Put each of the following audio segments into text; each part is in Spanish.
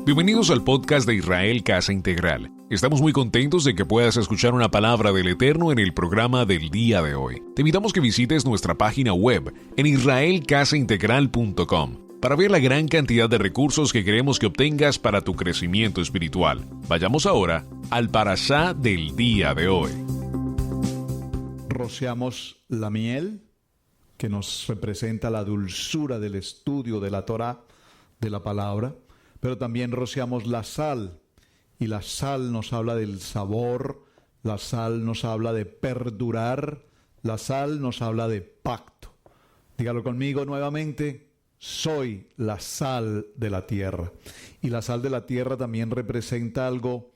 Bienvenidos al podcast de Israel Casa Integral. Estamos muy contentos de que puedas escuchar una palabra del Eterno en el programa del día de hoy. Te invitamos que visites nuestra página web en israelcasaintegral.com para ver la gran cantidad de recursos que queremos que obtengas para tu crecimiento espiritual. Vayamos ahora al parashá del día de hoy. Rociamos la miel, que nos representa la dulzura del estudio de la Torá, de la palabra, pero también rociamos la sal, y la sal nos habla del sabor, la sal nos habla de perdurar, la sal nos habla de pacto. Dígalo conmigo nuevamente: soy la sal de la tierra. Y la sal de la tierra también representa algo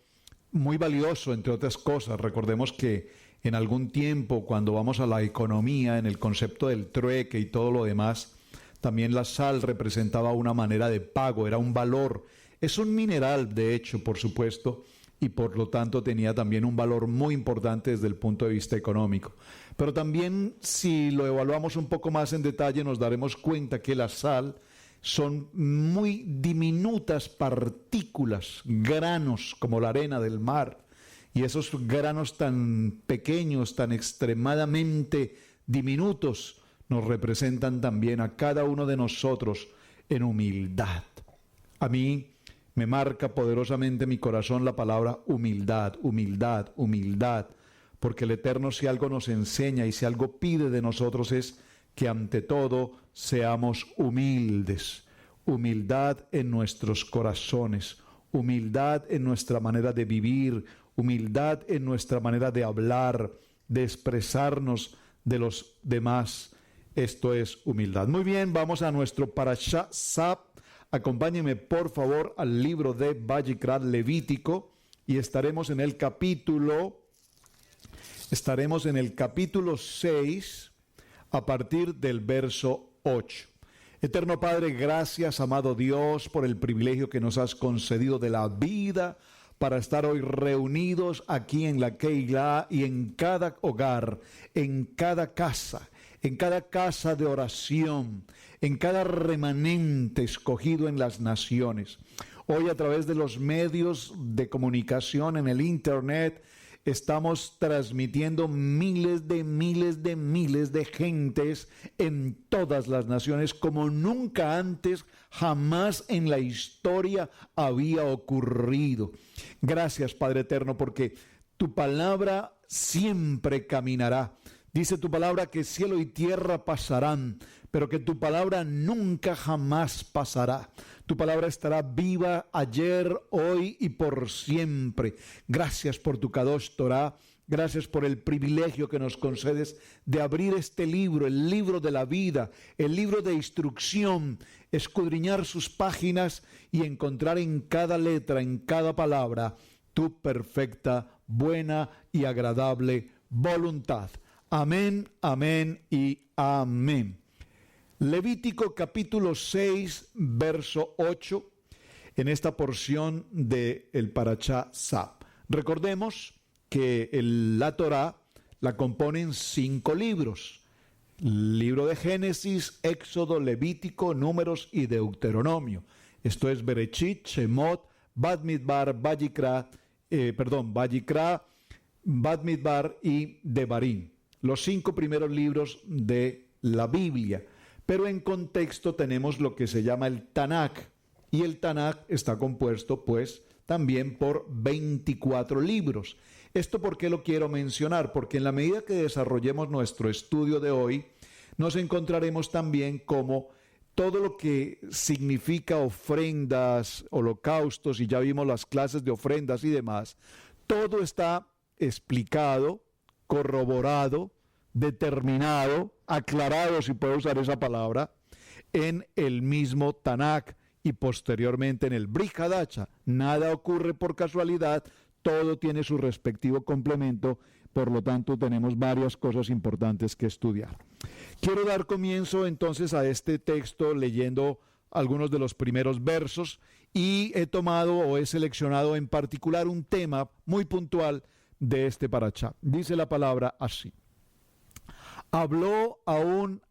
muy valioso, entre otras cosas. Recordemos que en algún tiempo, cuando vamos a la economía, en el concepto del trueque y todo lo demás, también la sal representaba una manera de pago, era un valor. Es un mineral, de hecho, por supuesto, y por lo tanto tenía también un valor muy importante desde el punto de vista económico. Pero también, si lo evaluamos un poco más en detalle, nos daremos cuenta que la sal son muy diminutas partículas, granos como la arena del mar. Y esos granos tan pequeños, tan extremadamente diminutos, nos representan también a cada uno de nosotros en humildad. A mí me marca poderosamente mi corazón la palabra humildad, humildad, humildad, porque el Eterno, si algo nos enseña y si algo pide de nosotros, es que ante todo seamos humildes. Humildad en nuestros corazones, humildad en nuestra manera de vivir, humildad en nuestra manera de hablar, de expresarnos de los demás. Esto es humildad. Muy bien, vamos a nuestro parashá Sab. Acompáñenme por favor al libro de Vayikra, Levítico, y estaremos en el capítulo 6 a partir del verso 8. Eterno Padre, gracias, amado Dios, por el privilegio que nos has concedido de la vida para estar hoy reunidos aquí en la Keilah y en cada hogar, en cada casa de oración, en cada remanente escogido en las naciones. Hoy, a través de los medios de comunicación en el internet, estamos transmitiendo miles de gentes en todas las naciones como nunca antes, jamás en la historia había ocurrido. Gracias, Padre Eterno, porque tu palabra siempre caminará. Dice tu palabra que cielo y tierra pasarán, pero que tu palabra nunca jamás pasará. Tu palabra estará viva ayer, hoy y por siempre. Gracias por tu Kadosh Torah. Gracias por el privilegio que nos concedes de abrir este libro, el libro de la vida, el libro de instrucción, escudriñar sus páginas y encontrar en cada letra, en cada palabra, tu perfecta, buena y agradable voluntad. Amén, amén y amén. Levítico capítulo 6, verso 8, en esta porción del parashá Sab. Recordemos que la Torá la componen 5 libros: libro de Génesis, Éxodo, Levítico, Números y Deuteronomio. Esto es Bereshit, Shemot, Bamidbar, Vayikra, Bamidbar y Devarim. Los 5 primeros libros de la Biblia. Pero en contexto tenemos lo que se llama el Tanakh. Y el Tanakh está compuesto, pues, también por 24 libros. ¿Esto por qué lo quiero mencionar? Porque en la medida que desarrollemos nuestro estudio de hoy, nos encontraremos también como todo lo que significa ofrendas, holocaustos, y ya vimos las clases de ofrendas y demás, todo está explicado, corroborado, determinado, aclarado, si puedo usar esa palabra, en el mismo Tanakh y posteriormente en el Brit Hadasha. Nada ocurre por casualidad, todo tiene su respectivo complemento, por lo tanto tenemos varias cosas importantes que estudiar. Quiero dar comienzo entonces a este texto leyendo algunos de los primeros versos y he tomado o he seleccionado en particular un tema muy puntual de este parashá. Dice la palabra así: habló aún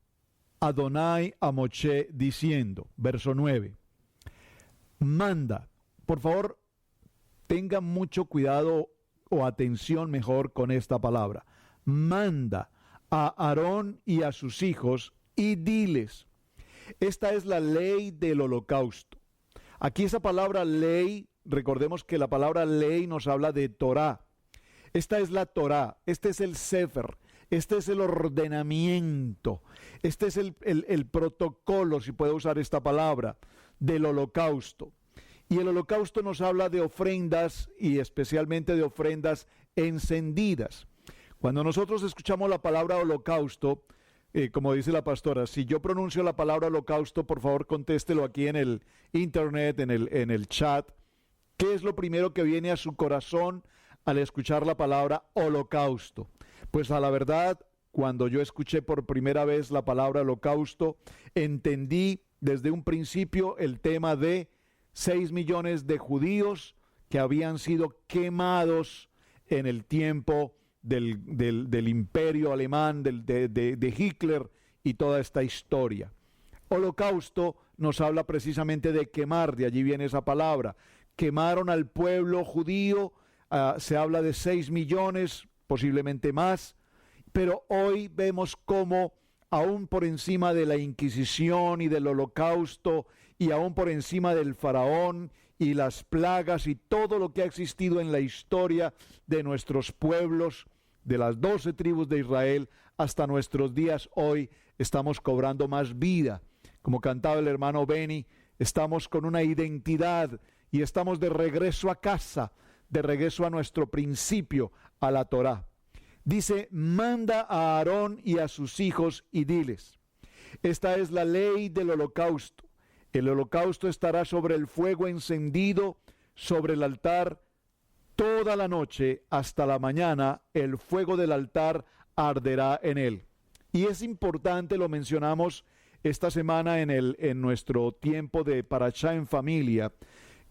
Adonai a Moshe diciendo, verso 9, manda, Por favor, tengan mucho cuidado o atención mejor con esta palabra. Manda a Aarón y a sus hijos y diles. Esta es la ley del holocausto. Aquí esa palabra ley, recordemos que la palabra ley nos habla de Torá. Esta es la Torá, este es el Sefer, este es el ordenamiento, este es el protocolo, si puedo usar esta palabra, del holocausto. Y el holocausto nos habla de ofrendas y especialmente de ofrendas encendidas. Cuando nosotros escuchamos la palabra holocausto, como dice la pastora, si yo pronuncio la palabra holocausto, por favor contéstelo aquí en el internet, en el chat. ¿Qué es lo primero que viene a su corazón al escuchar la palabra holocausto? Pues a la verdad, cuando yo escuché por primera vez la palabra holocausto, entendí desde un principio el tema de 6 millones de judíos que habían sido quemados en el tiempo del imperio alemán, de Hitler y toda esta historia. Holocausto nos habla precisamente de quemar, de allí viene esa palabra. Quemaron al pueblo judío, se habla de 6 millones, posiblemente más, pero hoy vemos cómo aún por encima de la Inquisición y del Holocausto, y aún por encima del faraón y las plagas y todo lo que ha existido en la historia de nuestros pueblos, de las 12 tribus de Israel, hasta nuestros días hoy, estamos cobrando más vida. Como cantaba el hermano Benny, estamos con una identidad y estamos de regreso a casa, de regreso a nuestro principio, a la Torá. Dice, manda a Aarón y a sus hijos y diles. Esta es la ley del holocausto. El holocausto estará sobre el fuego encendido, sobre el altar, toda la noche hasta la mañana, el fuego del altar arderá en él. Y es importante, lo mencionamos esta semana en nuestro tiempo de Parashá en familia,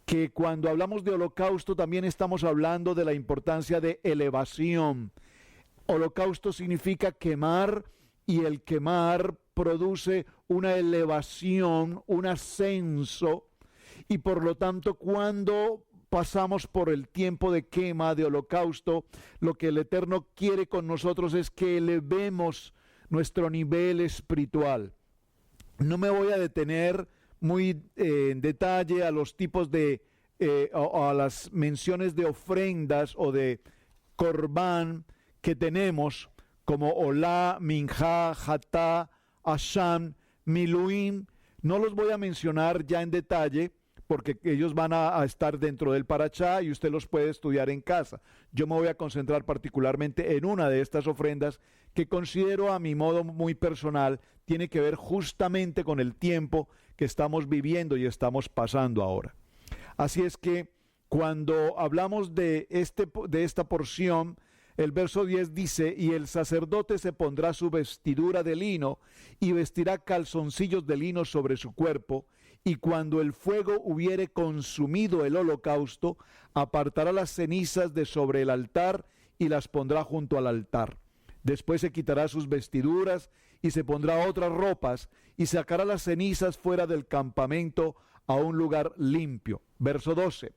que cuando hablamos de holocausto también estamos hablando de la importancia de elevación. Holocausto significa quemar, y el quemar produce una elevación, un ascenso, y por lo tanto cuando pasamos por el tiempo de quema, de holocausto, lo que el Eterno quiere con nosotros es que elevemos nuestro nivel espiritual. No me voy a detener muy en detalle a los tipos de, a las menciones de ofrendas o de corbán que tenemos, como Olá, Minjá, Hatá, Asham, Miluim. No los voy a mencionar ya en detalle, porque ellos van a estar dentro del Parashá y usted los puede estudiar en casa. Yo me voy a concentrar particularmente en una de estas ofrendas que considero a mi modo muy personal tiene que ver justamente con el tiempo que estamos viviendo y estamos pasando ahora. Así es que cuando hablamos de esta porción, el verso 10 dice, y el sacerdote se pondrá su vestidura de lino y vestirá calzoncillos de lino sobre su cuerpo, y cuando el fuego hubiere consumido el holocausto, apartará las cenizas de sobre el altar y las pondrá junto al altar. Después se quitará sus vestiduras y se pondrá otras ropas y sacará las cenizas fuera del campamento a un lugar limpio. Verso 12.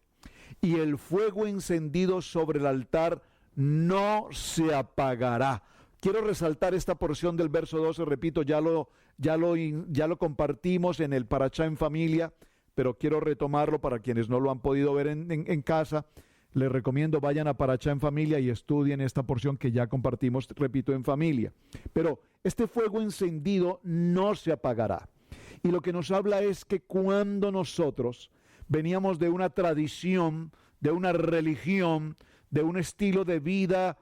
Y el fuego encendido sobre el altar no se apagará. Quiero resaltar esta porción del verso 12, repito, ya lo compartimos en el Parashá en familia, pero quiero retomarlo para quienes no lo han podido ver en casa. Les recomiendo vayan a Parashá en familia y estudien esta porción que ya compartimos, repito, en familia. Pero este fuego encendido no se apagará. Y lo que nos habla es que cuando nosotros veníamos de una tradición, de una religión, de un estilo de vida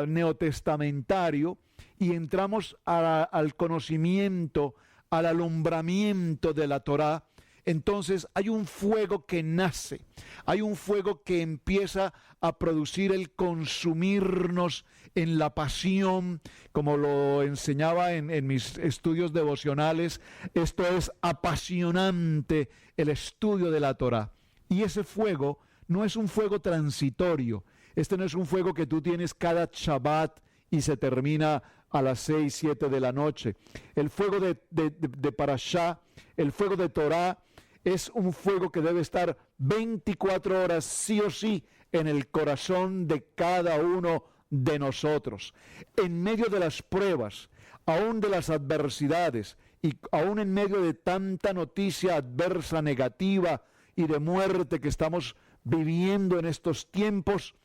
neotestamentario, y entramos al conocimiento, al alumbramiento de la Torá, entonces hay un fuego que nace, hay un fuego que empieza a producir el consumirnos en la pasión, como lo enseñaba en mis estudios devocionales. Esto es apasionante, el estudio de la Torá. Y ese fuego no es un fuego transitorio. Este no es un fuego que tú tienes cada Shabbat y se termina a las 6, 7 de la noche. El fuego de Parashá, el fuego de Torá, es un fuego que debe estar 24 horas sí o sí en el corazón de cada uno de nosotros. En medio de las pruebas, aún de las adversidades y aún en medio de tanta noticia adversa, negativa y de muerte que estamos viviendo en estos tiempos,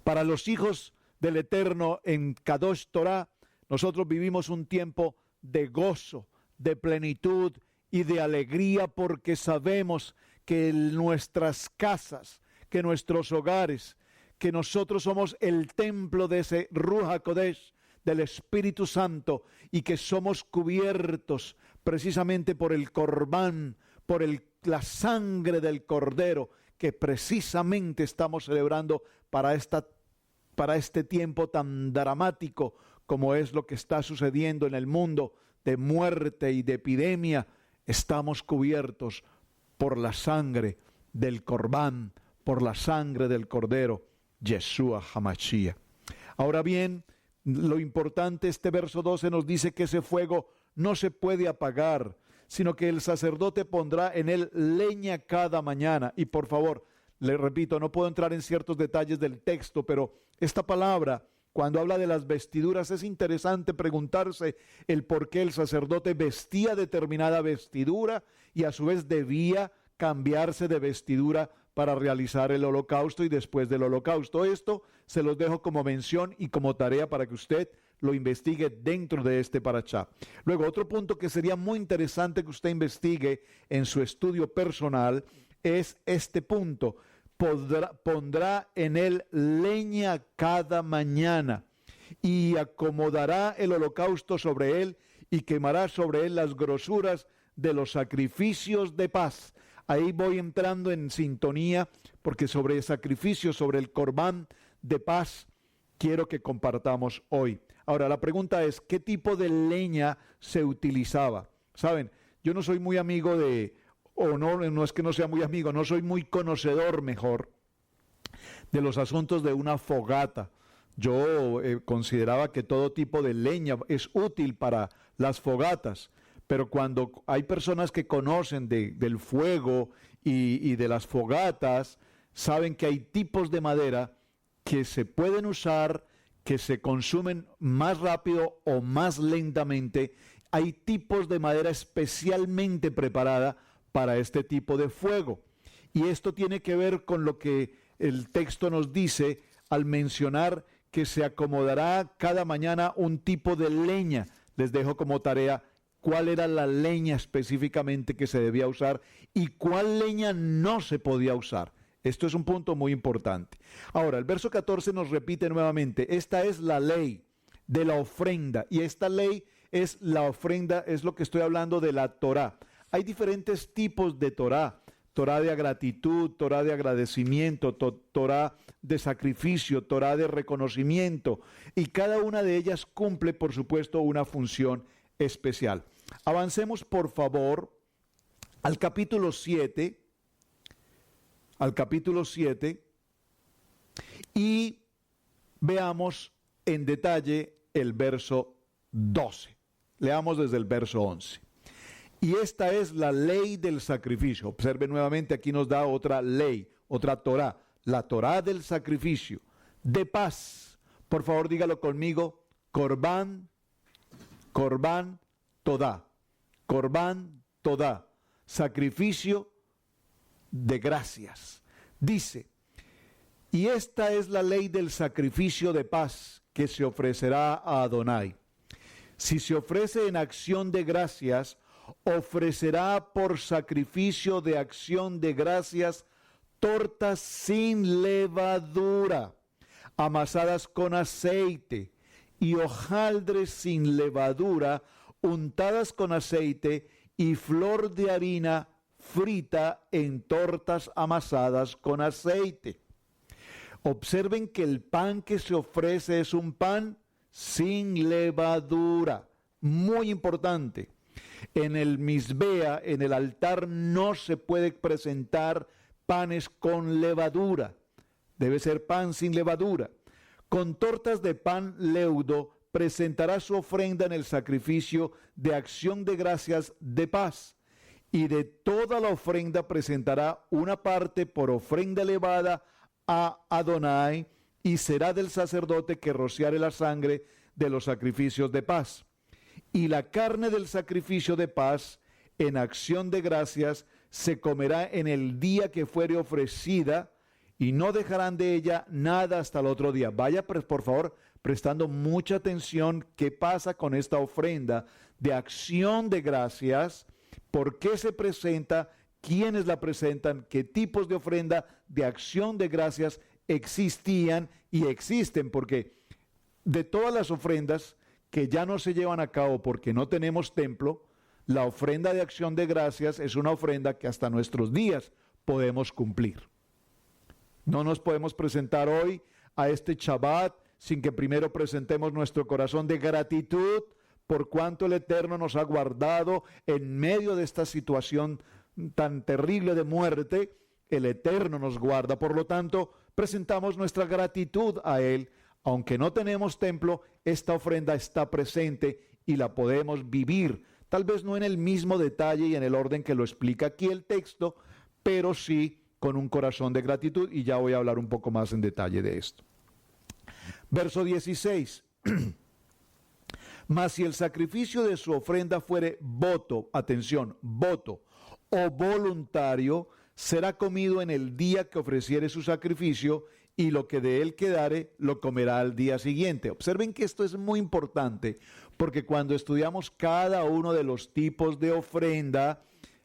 para los hijos del Eterno en Kadosh Torah, nosotros vivimos un tiempo de gozo, de plenitud y de alegría, porque sabemos que nuestras casas, que nuestros hogares, que nosotros somos el templo de ese Ruach HaKodesh, del Espíritu Santo, y que somos cubiertos precisamente por el Corbán, por la sangre del Cordero, que precisamente estamos celebrando para este tiempo tan dramático como es lo que está sucediendo en el mundo, de muerte y de epidemia. Estamos cubiertos por la sangre del Corbán, por la sangre del Cordero, Yeshua HaMashiach. Ahora bien, lo importante, este verso 12 nos dice que ese fuego no se puede apagar, sino que el sacerdote pondrá en él leña cada mañana. Y por favor, le repito, no puedo entrar en ciertos detalles del texto, pero esta palabra, cuando habla de las vestiduras, es interesante preguntarse el por qué el sacerdote vestía determinada vestidura y a su vez debía cambiarse de vestidura para realizar el holocausto y después del holocausto. Esto se los dejo como mención y como tarea para que usted lo investigue dentro de este parashá. Luego, otro punto que sería muy interesante que usted investigue en su estudio personal es este punto: pondrá en él leña cada mañana y acomodará el holocausto sobre él y quemará sobre él las grosuras de los sacrificios de paz. Ahí voy entrando en sintonía, porque sobre el sacrificio, sobre el corbán de paz, quiero que compartamos hoy. Ahora, la pregunta es, ¿qué tipo de leña se utilizaba? Saben, yo no soy muy amigo no es que no sea muy amigo, no soy muy conocedor, mejor, de los asuntos de una fogata. Yo consideraba que todo tipo de leña es útil para las fogatas, pero cuando hay personas que conocen del fuego y de las fogatas, saben que hay tipos de madera que se pueden usar, que se consumen más rápido o más lentamente. Hay tipos de madera especialmente preparada para este tipo de fuego. Y esto tiene que ver con lo que el texto nos dice al mencionar que se acomodará cada mañana un tipo de leña. Les dejo como tarea cuál era la leña específicamente que se debía usar y cuál leña no se podía usar. Esto es un punto muy importante. Ahora, el verso 14 nos repite nuevamente, esta es la ley de la ofrenda, y esta ley es la ofrenda, es lo que estoy hablando de la Torá. Hay diferentes tipos de Torá: Torá de gratitud, Torá de agradecimiento, Torá de sacrificio, Torá de reconocimiento, y cada una de ellas cumple, por supuesto, una función especial. Avancemos, por favor, al capítulo 7, y veamos en detalle el verso 12. Leamos desde el verso 11. Y esta es la ley del sacrificio. Observe nuevamente, aquí nos da otra ley, otra Torá, la Torá del sacrificio de paz. Por favor, dígalo conmigo: Corbán, Corbán, Todá. Corbán, Todá. Sacrificio de gracias. Dice, y esta es la ley del sacrificio de paz que se ofrecerá a Adonai. Si se ofrece en acción de gracias, ofrecerá por sacrificio de acción de gracias tortas sin levadura, amasadas con aceite, y hojaldres sin levadura, untadas con aceite, y flor de harina frita en tortas amasadas con aceite. Observen que el pan que se ofrece es un pan sin levadura. Muy importante. En el Misbea, en el altar, no se puede presentar panes con levadura. Debe ser pan sin levadura. Con tortas de pan leudo presentará su ofrenda en el sacrificio de acción de gracias de paz. y de toda la ofrenda presentará una parte por ofrenda elevada a Adonai, y será del sacerdote que rociare la sangre de los sacrificios de paz. Y la carne del sacrificio de paz, en acción de gracias, se comerá en el día que fuere ofrecida, y no dejarán de ella nada hasta el otro día. Vaya, por favor, prestando mucha atención qué pasa con esta ofrenda de acción de gracias, por qué se presenta, quiénes la presentan, qué tipos de ofrenda de acción de gracias existían y existen, porque de todas las ofrendas que ya no se llevan a cabo porque no tenemos templo, la ofrenda de acción de gracias es una ofrenda que hasta nuestros días podemos cumplir. No nos podemos presentar hoy a este Shabbat sin que primero presentemos nuestro corazón de gratitud por cuanto el Eterno nos ha guardado en medio de esta situación tan terrible de muerte. El Eterno nos guarda, por lo tanto, presentamos nuestra gratitud a Él. Aunque no tenemos templo, esta ofrenda está presente y la podemos vivir. Tal vez no en el mismo detalle y en el orden que lo explica aquí el texto, pero sí con un corazón de gratitud, y ya voy a hablar un poco más en detalle de esto. Verso 16. Mas si el sacrificio de su ofrenda fuere voto, atención, voto o voluntario, será comido en el día que ofreciere su sacrificio, y lo que de él quedare lo comerá al día siguiente. Observen que esto es muy importante, porque cuando estudiamos cada uno de los tipos de ofrenda,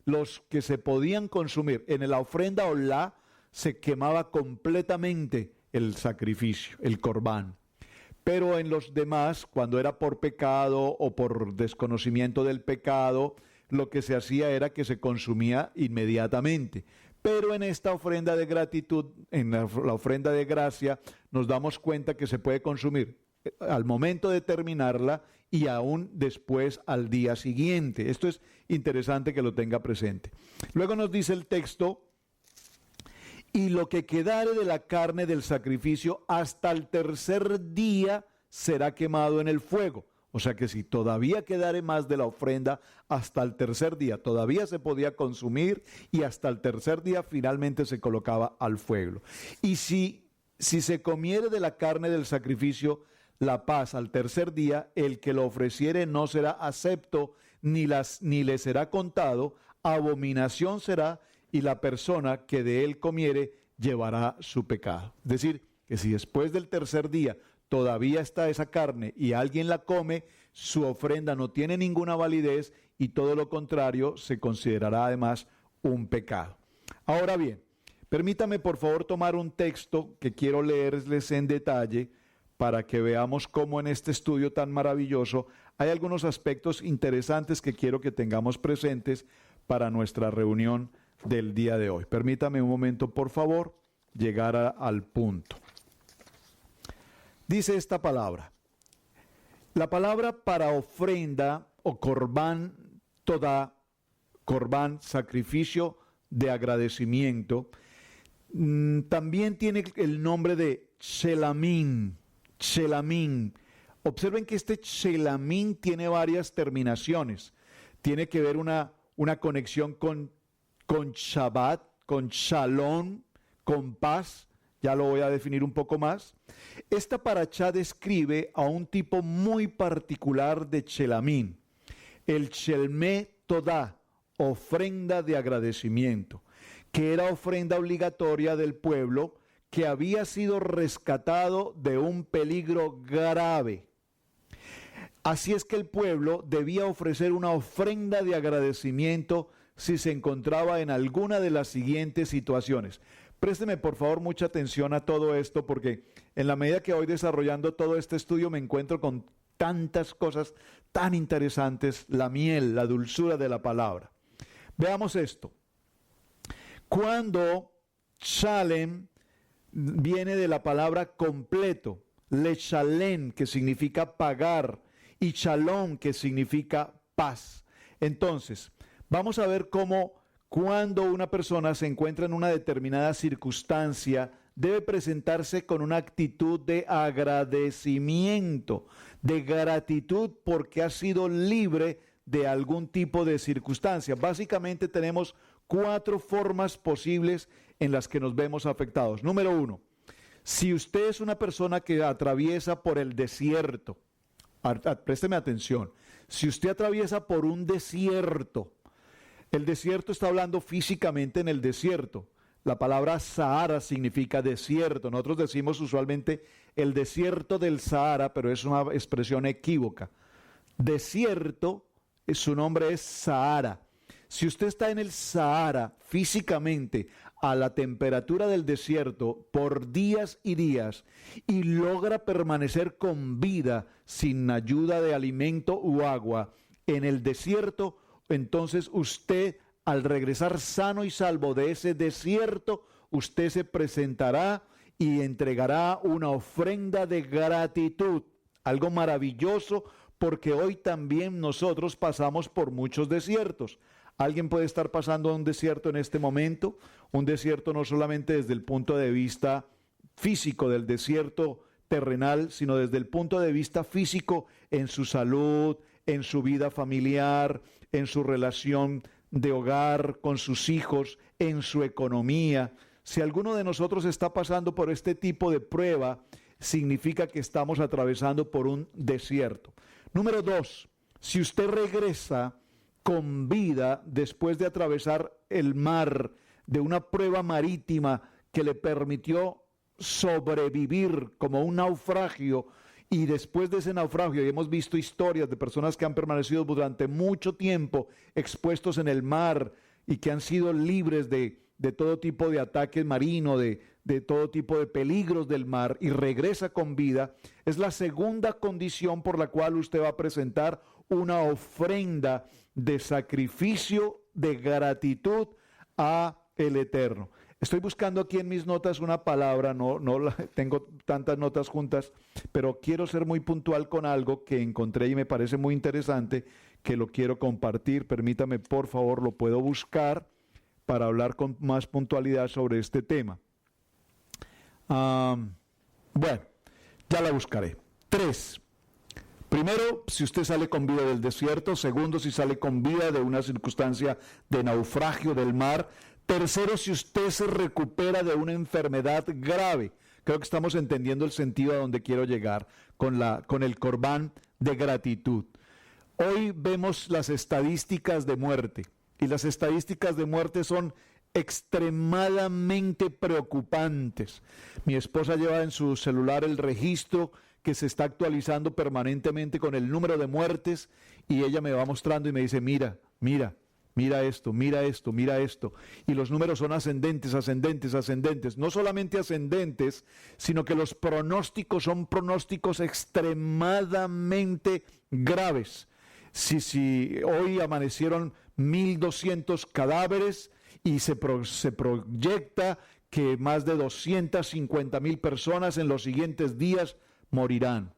los que se podían consumir, en la ofrenda olá se quemaba completamente el sacrificio, el corbán. Pero en los demás, cuando era por pecado o por desconocimiento del pecado, lo que se hacía era que se consumía inmediatamente. Pero en esta ofrenda de gratitud, en la ofrenda de gracia, nos damos cuenta que se puede consumir al momento de terminarla y aún después al día siguiente. Esto es interesante que lo tenga presente. Luego nos dice el texto: y lo que quedare de la carne del sacrificio hasta el tercer día será quemado en el fuego. O sea que si todavía quedare más de la ofrenda hasta el tercer día, todavía se podía consumir, y hasta el tercer día finalmente se colocaba al fuego. Y si se comiere de la carne del sacrificio la paz al tercer día, el que lo ofreciere no será acepto, ni le será contado, abominación será, y la persona que de él comiere llevará su pecado. Es decir, que si después del tercer día todavía está esa carne y alguien la come, su ofrenda no tiene ninguna validez, y todo lo contrario, se considerará además un pecado. Ahora bien, permítame por favor tomar un texto que quiero leerles en detalle para que veamos cómo en este estudio tan maravilloso hay algunos aspectos interesantes que quiero que tengamos presentes para nuestra reunión del día de hoy. Permítame un momento, por favor, llegar al punto. Dice esta palabra. La palabra para ofrenda o corbán, toda corbán, sacrificio de agradecimiento, también tiene el nombre de chelamín. Chelamín. Observen que este chelamín tiene varias terminaciones. Tiene que ver una conexión con Shabbat, con Shalom, con paz. Ya lo voy a definir un poco más. Esta parashá describe a un tipo muy particular de chelamín, el Shelmé Todá, ofrenda de agradecimiento, que era ofrenda obligatoria del pueblo que había sido rescatado de un peligro grave. Así es que el pueblo debía ofrecer una ofrenda de agradecimiento si se encontraba en alguna de las siguientes situaciones. Présteme por favor mucha atención a todo esto, porque en la medida que voy desarrollando todo este estudio me encuentro con tantas cosas tan interesantes, la miel, la dulzura de la palabra. Veamos esto. Cuando Shalem viene de la palabra completo, Leshalem, que significa pagar, y Shalom, que significa paz. Entonces, vamos a ver cómo cuando una persona se encuentra en una determinada circunstancia, debe presentarse con una actitud de agradecimiento, de gratitud, porque ha sido libre de algún tipo de circunstancia. Básicamente tenemos 4 formas posibles en las que nos vemos afectados. Número 1, si usted es una persona que atraviesa por el desierto, présteme atención, si usted atraviesa por un desierto, el desierto está hablando físicamente en el desierto. La palabra Sahara significa desierto. Nosotros decimos usualmente el desierto del Sahara, pero es una expresión equívoca. Desierto, su nombre es Sahara. Si usted está en el Sahara físicamente a la temperatura del desierto por días y días y logra permanecer con vida sin ayuda de alimento u agua en el desierto, entonces usted, al regresar sano y salvo de ese desierto, usted se presentará y entregará una ofrenda de gratitud, algo maravilloso, porque hoy también nosotros pasamos por muchos desiertos. Alguien puede estar pasando un desierto en este momento, un desierto no solamente desde el punto de vista físico del desierto terrenal, sino desde el punto de vista físico en su salud, en su vida familiar, en su relación de hogar con sus hijos, en su economía. Si alguno de nosotros está pasando por este tipo de prueba, significa que estamos atravesando por un desierto. Número 2, si usted regresa con vida después de atravesar el mar, de una prueba marítima que le permitió sobrevivir como un naufragio, y después de ese naufragio, y hemos visto historias de personas que han permanecido durante mucho tiempo expuestos en el mar y que han sido libres de todo tipo de ataques marino, de todo tipo de peligros del mar, y regresa con vida, es la segunda condición por la cual usted va a presentar una ofrenda de sacrificio, de gratitud a el Eterno. Estoy buscando aquí en mis notas una palabra, no tengo tantas notas juntas, pero quiero ser muy puntual con algo que encontré y me parece muy interesante, que lo quiero compartir. Permítame, por favor, lo puedo buscar para hablar con más puntualidad sobre este tema. Bueno, ya la buscaré. 3. Primero, si usted sale con vida del desierto. Segundo, si sale con vida de una circunstancia de naufragio del mar. Tercero, si usted se recupera de una enfermedad grave. Creo que estamos entendiendo el sentido a donde quiero llegar con el corbán de gratitud. Hoy vemos las estadísticas de muerte, y las estadísticas de muerte son extremadamente preocupantes. Mi esposa lleva en su celular el registro que se está actualizando permanentemente con el número de muertes, y ella me va mostrando y me dice, mira esto, mira esto, mira esto. Y los números son ascendentes, ascendentes, ascendentes. No solamente ascendentes, sino que los pronósticos son pronósticos extremadamente graves. Si hoy amanecieron 1,200 cadáveres y se proyecta que más de 250,000 personas en los siguientes días morirán.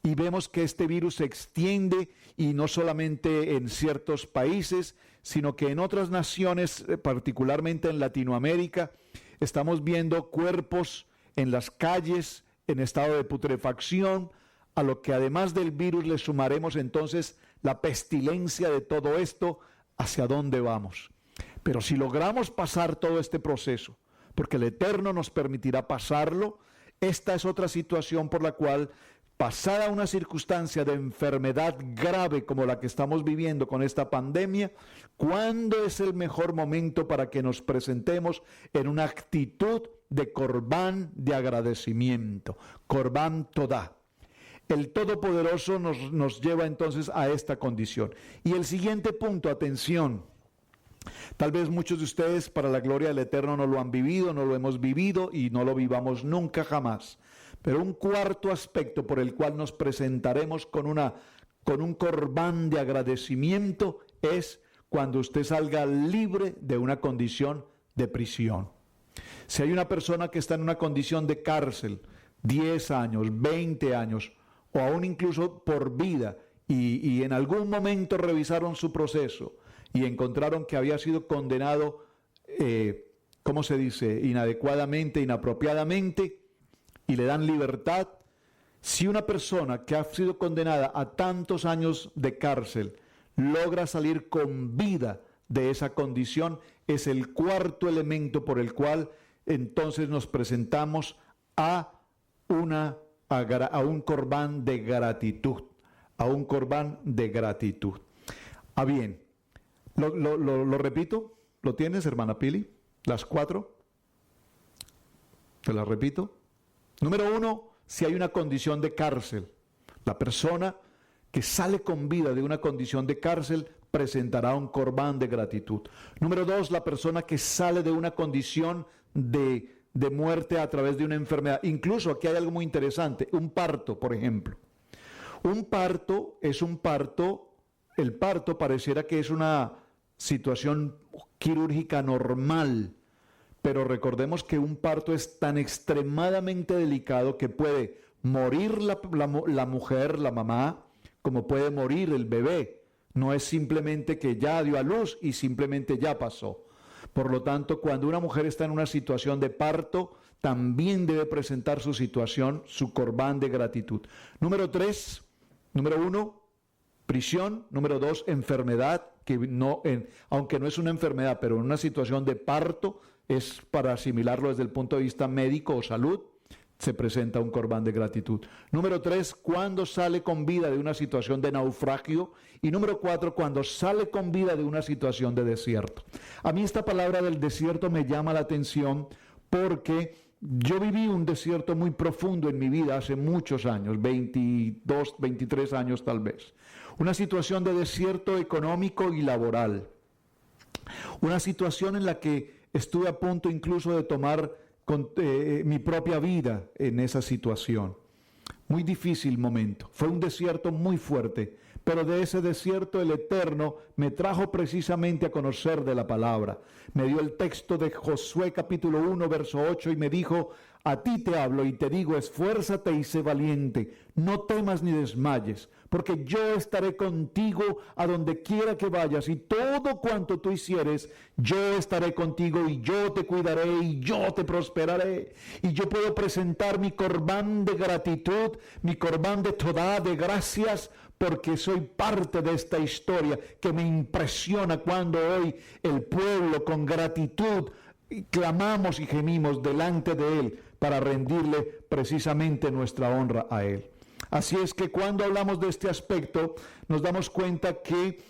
Y vemos que este virus se extiende, y no solamente en ciertos países, sino que en otras naciones, particularmente en Latinoamérica, estamos viendo cuerpos en las calles en estado de putrefacción, a lo que además del virus le sumaremos entonces la pestilencia de todo esto. ¿Hacia dónde vamos? Pero si logramos pasar todo este proceso, porque el Eterno nos permitirá pasarlo, esta es otra situación por la cual, pasada una circunstancia de enfermedad grave como la que estamos viviendo con esta pandemia, ¿cuándo es el mejor momento para que nos presentemos en una actitud de corbán de agradecimiento? Corbán todá. El Todopoderoso nos lleva entonces a esta condición. Y el siguiente punto, atención. Tal vez muchos de ustedes, para la gloria del Eterno, no lo han vivido, no lo hemos vivido y no lo vivamos nunca jamás. Pero un cuarto aspecto por el cual nos presentaremos con un corbán de agradecimiento es cuando usted salga libre de una condición de prisión. Si hay una persona que está en una condición de cárcel, 10 años, 20 años, o aún incluso por vida, y en algún momento revisaron su proceso y encontraron que había sido condenado, ¿cómo se dice?, inadecuadamente, inapropiadamente, y le dan libertad. Si una persona que ha sido condenada a tantos años de cárcel logra salir con vida de esa condición, es el cuarto elemento por el cual entonces nos presentamos a un corbán de gratitud, a un corbán de gratitud. Ah, bien, lo repito, ¿lo tienes, hermana Pili? Las 4. Te las repito. Número 1, si hay una condición de cárcel, la persona que sale con vida de una condición de cárcel presentará un corbán de gratitud. Número 2, la persona que sale de una condición de muerte a través de una enfermedad. Incluso aquí hay algo muy interesante, un parto, por ejemplo. Un parto es un parto, el parto pareciera que es una situación quirúrgica normal, pero recordemos que un parto es tan extremadamente delicado que puede morir la mujer, la mamá, como puede morir el bebé. No es simplemente que ya dio a luz y simplemente ya pasó. Por lo tanto, cuando una mujer está en una situación de parto, también debe presentar su situación, su corbán de gratitud. Número 1, prisión. Número 2, enfermedad, que aunque no es una enfermedad, pero en una situación de parto, es para asimilarlo desde el punto de vista médico o salud, se presenta un corbán de gratitud. Número 3, cuando sale con vida de una situación de naufragio. Y número 4, cuando sale con vida de una situación de desierto. A mí esta palabra del desierto me llama la atención porque yo viví un desierto muy profundo en mi vida hace muchos años, 22, 23 años tal vez. Una situación de desierto económico y laboral. Una situación en la que estuve a punto incluso de tomar mi propia vida en esa situación. Muy difícil momento. Fue un desierto muy fuerte, pero de ese desierto el Eterno me trajo precisamente a conocer de la palabra. Me dio el texto de Josué capítulo 1, verso 8 y me dijo: a ti te hablo y te digo, esfuérzate y sé valiente, no temas ni desmayes, porque yo estaré contigo a donde quiera que vayas, y todo cuanto tú hicieres, yo estaré contigo, y yo te cuidaré, y yo te prosperaré. Y yo puedo presentar mi corbán de gratitud, mi corbán de todá, de gracias, porque soy parte de esta historia que me impresiona cuando hoy el pueblo con gratitud clamamos y gemimos delante de Él para rendirle precisamente nuestra honra a Él. Así es que cuando hablamos de este aspecto, nos damos cuenta que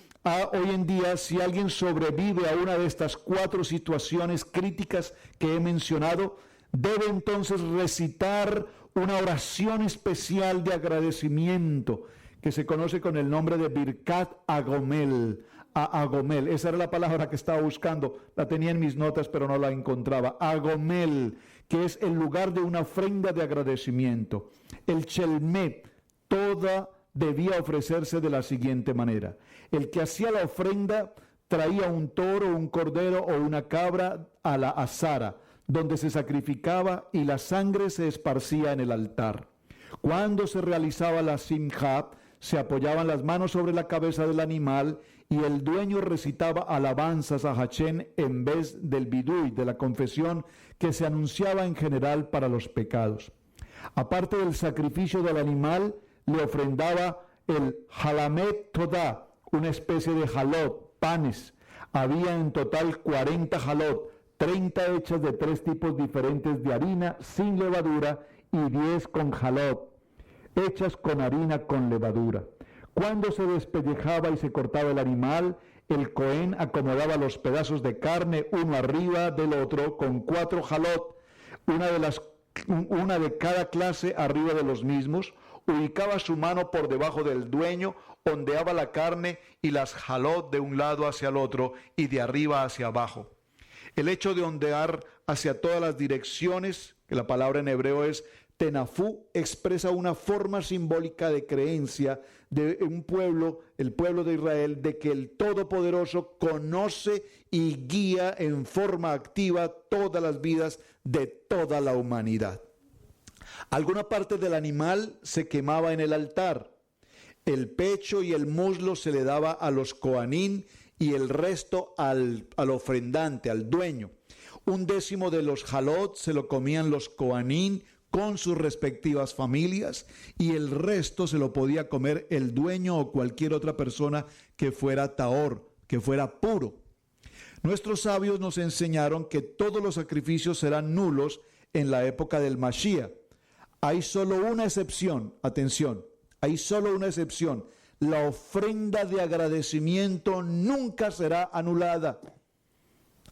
hoy en día, si alguien sobrevive a una de estas 4 situaciones críticas que he mencionado, debe entonces recitar una oración especial de agradecimiento que se conoce con el nombre de Birkat Agomel. Agomel, esa era la palabra que estaba buscando, la tenía en mis notas pero no la encontraba. Agomel, que es el lugar de una ofrenda de agradecimiento. El Shelmet, toda debía ofrecerse de la siguiente manera. El que hacía la ofrenda traía un toro, un cordero o una cabra a la azara, donde se sacrificaba y la sangre se esparcía en el altar. Cuando se realizaba la simja, se apoyaban las manos sobre la cabeza del animal y el dueño recitaba alabanzas a Hachén en vez del bidui, de la confesión que se anunciaba en general para los pecados. Aparte del sacrificio del animal, le ofrendaba el halamet todá, una especie de jalot, panes. Había en total 40 jalot, 30 hechas de 3 tipos diferentes de harina sin levadura y 10 con jalot, hechas con harina con levadura. Cuando se despellejaba y se cortaba el animal, el Cohen acomodaba los pedazos de carne uno arriba del otro con 4 jalot, una de cada clase arriba de los mismos, ubicaba su mano por debajo del dueño, ondeaba la carne y las jalot de un lado hacia el otro y de arriba hacia abajo. El hecho de ondear hacia todas las direcciones, que la palabra en hebreo es tenafú, expresa una forma simbólica de creencia de un pueblo, el pueblo de Israel, de que el Todopoderoso conoce y guía en forma activa todas las vidas de toda la humanidad. Alguna parte del animal se quemaba en el altar. El pecho y el muslo se le daba a los coanín y el resto al ofrendante, al dueño. 1/10 de los jalot se lo comían los coanín con sus respectivas familias, y el resto se lo podía comer el dueño o cualquier otra persona que fuera tahor, que fuera puro. Nuestros sabios nos enseñaron que todos los sacrificios serán nulos en la época del Mashiach. Hay solo una excepción, atención, hay solo una excepción. La ofrenda de agradecimiento nunca será anulada.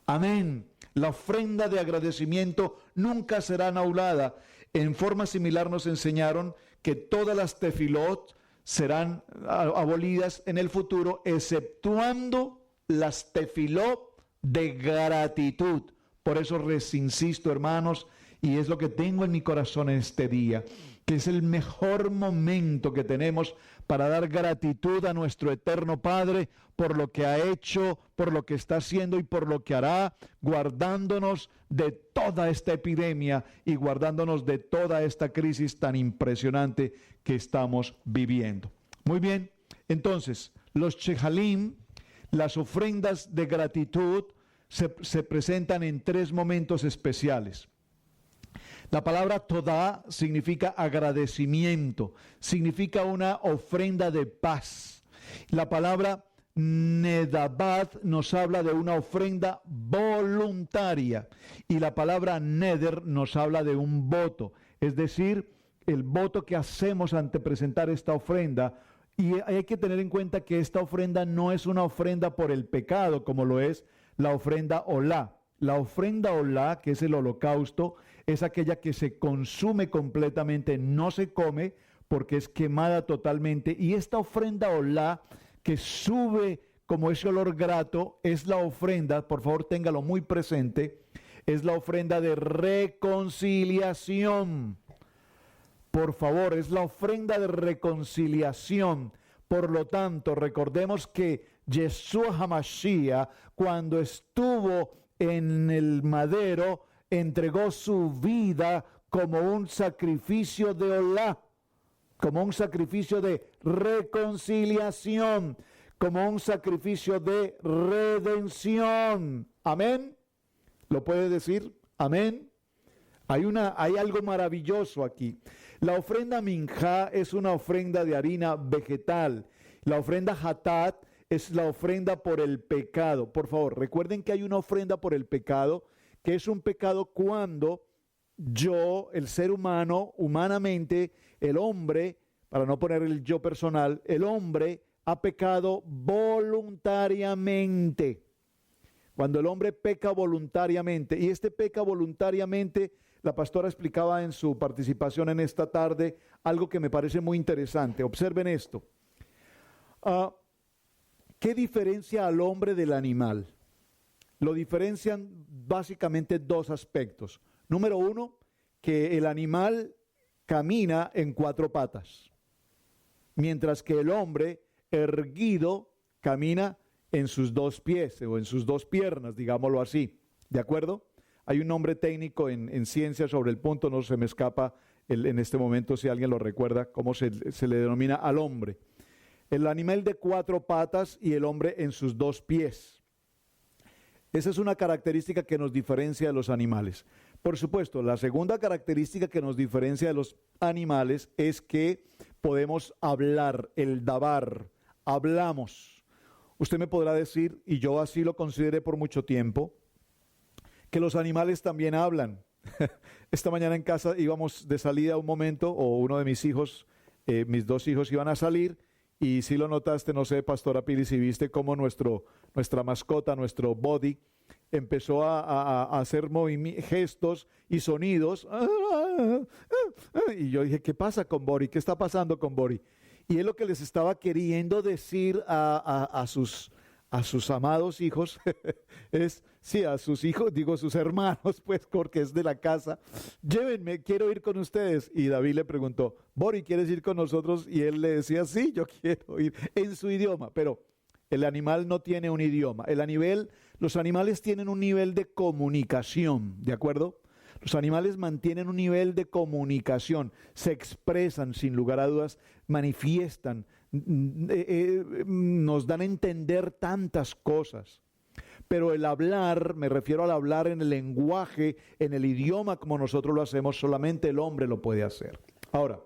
Amén. La ofrenda de agradecimiento nunca será anulada. En forma similar nos enseñaron que todas las tefilot serán abolidas en el futuro, exceptuando las tefilot de gratitud. Por eso les insisto, hermanos, y es lo que tengo en mi corazón en este día, que es el mejor momento que tenemos para dar gratitud a nuestro eterno Padre por lo que ha hecho, por lo que está haciendo y por lo que hará, guardándonos de toda esta epidemia y guardándonos de toda esta crisis tan impresionante que estamos viviendo. Muy bien, entonces, los chejalim, las ofrendas de gratitud, se presentan en tres momentos especiales. La palabra todá significa agradecimiento, significa una ofrenda de paz. La palabra nedabat nos habla de una ofrenda voluntaria y la palabra neder nos habla de un voto, es decir, el voto que hacemos ante presentar esta ofrenda. Y hay que tener en cuenta que esta ofrenda no es una ofrenda por el pecado como lo es la ofrenda olá. La ofrenda olá, que es el holocausto, es aquella que se consume completamente, no se come porque es quemada totalmente. Y esta ofrenda olá que sube como ese olor grato es la ofrenda, por favor téngalo muy presente, es la ofrenda de reconciliación. Por favor, es la ofrenda de reconciliación. Por lo tanto, recordemos que Yeshua HaMashiach, cuando estuvo en el madero, entregó su vida como un sacrificio de olá, como un sacrificio de reconciliación, como un sacrificio de redención. Amén. ¿Lo puede decir? Amén. Hay algo maravilloso aquí. La ofrenda minjá es una ofrenda de harina vegetal. La ofrenda hatat es la ofrenda por el pecado. Por favor, recuerden que hay una ofrenda por el pecado, que es un pecado cuando yo, el ser humano, humanamente, el hombre, para no poner el yo personal, el hombre ha pecado voluntariamente. Cuando el hombre peca voluntariamente, y este peca voluntariamente, la pastora explicaba en su participación en esta tarde algo que me parece muy interesante. Observen esto. ¿Qué diferencia al hombre del animal? Lo diferencian básicamente dos aspectos. Número uno, que el animal camina en cuatro patas, mientras que el hombre erguido camina en sus dos pies o en sus dos piernas, digámoslo así. ¿De acuerdo? Hay un nombre técnico en ciencia sobre el punto, no se me escapa en este momento si alguien lo recuerda, cómo se le denomina al hombre. El animal de cuatro patas y el hombre en sus dos pies. Esa es una característica que nos diferencia de los animales. Por supuesto, la segunda característica que nos diferencia de los animales es que podemos hablar, el dabar, hablamos. Usted me podrá decir, y yo así lo consideré por mucho tiempo, que los animales también hablan. Esta mañana en casa íbamos de salida un momento, o uno de mis hijos, mis dos hijos iban a salir, y si lo notaste, no sé, Pastora Pili, si viste cómo nuestra mascota, nuestro Body, empezó a hacer gestos y sonidos. Y yo dije, ¿qué pasa con Body? ¿Qué está pasando con Body? Y es lo que les estaba queriendo decir a sus amados hijos, a sus hijos, digo sus hermanos, pues, porque es de la casa, llévenme, quiero ir con ustedes. Y David le preguntó, Bori, ¿quieres ir con nosotros? Y él le decía, sí, yo quiero ir, en su idioma, pero el animal no tiene un idioma. Los animales tienen un nivel de comunicación, ¿de acuerdo? Los animales mantienen un nivel de comunicación, se expresan sin lugar a dudas, manifiestan, nos dan a entender tantas cosas. pero el hablar, me refiero al hablar en el lenguaje, en el idioma como nosotros lo hacemos, solamente el hombre lo puede hacer. Ahora,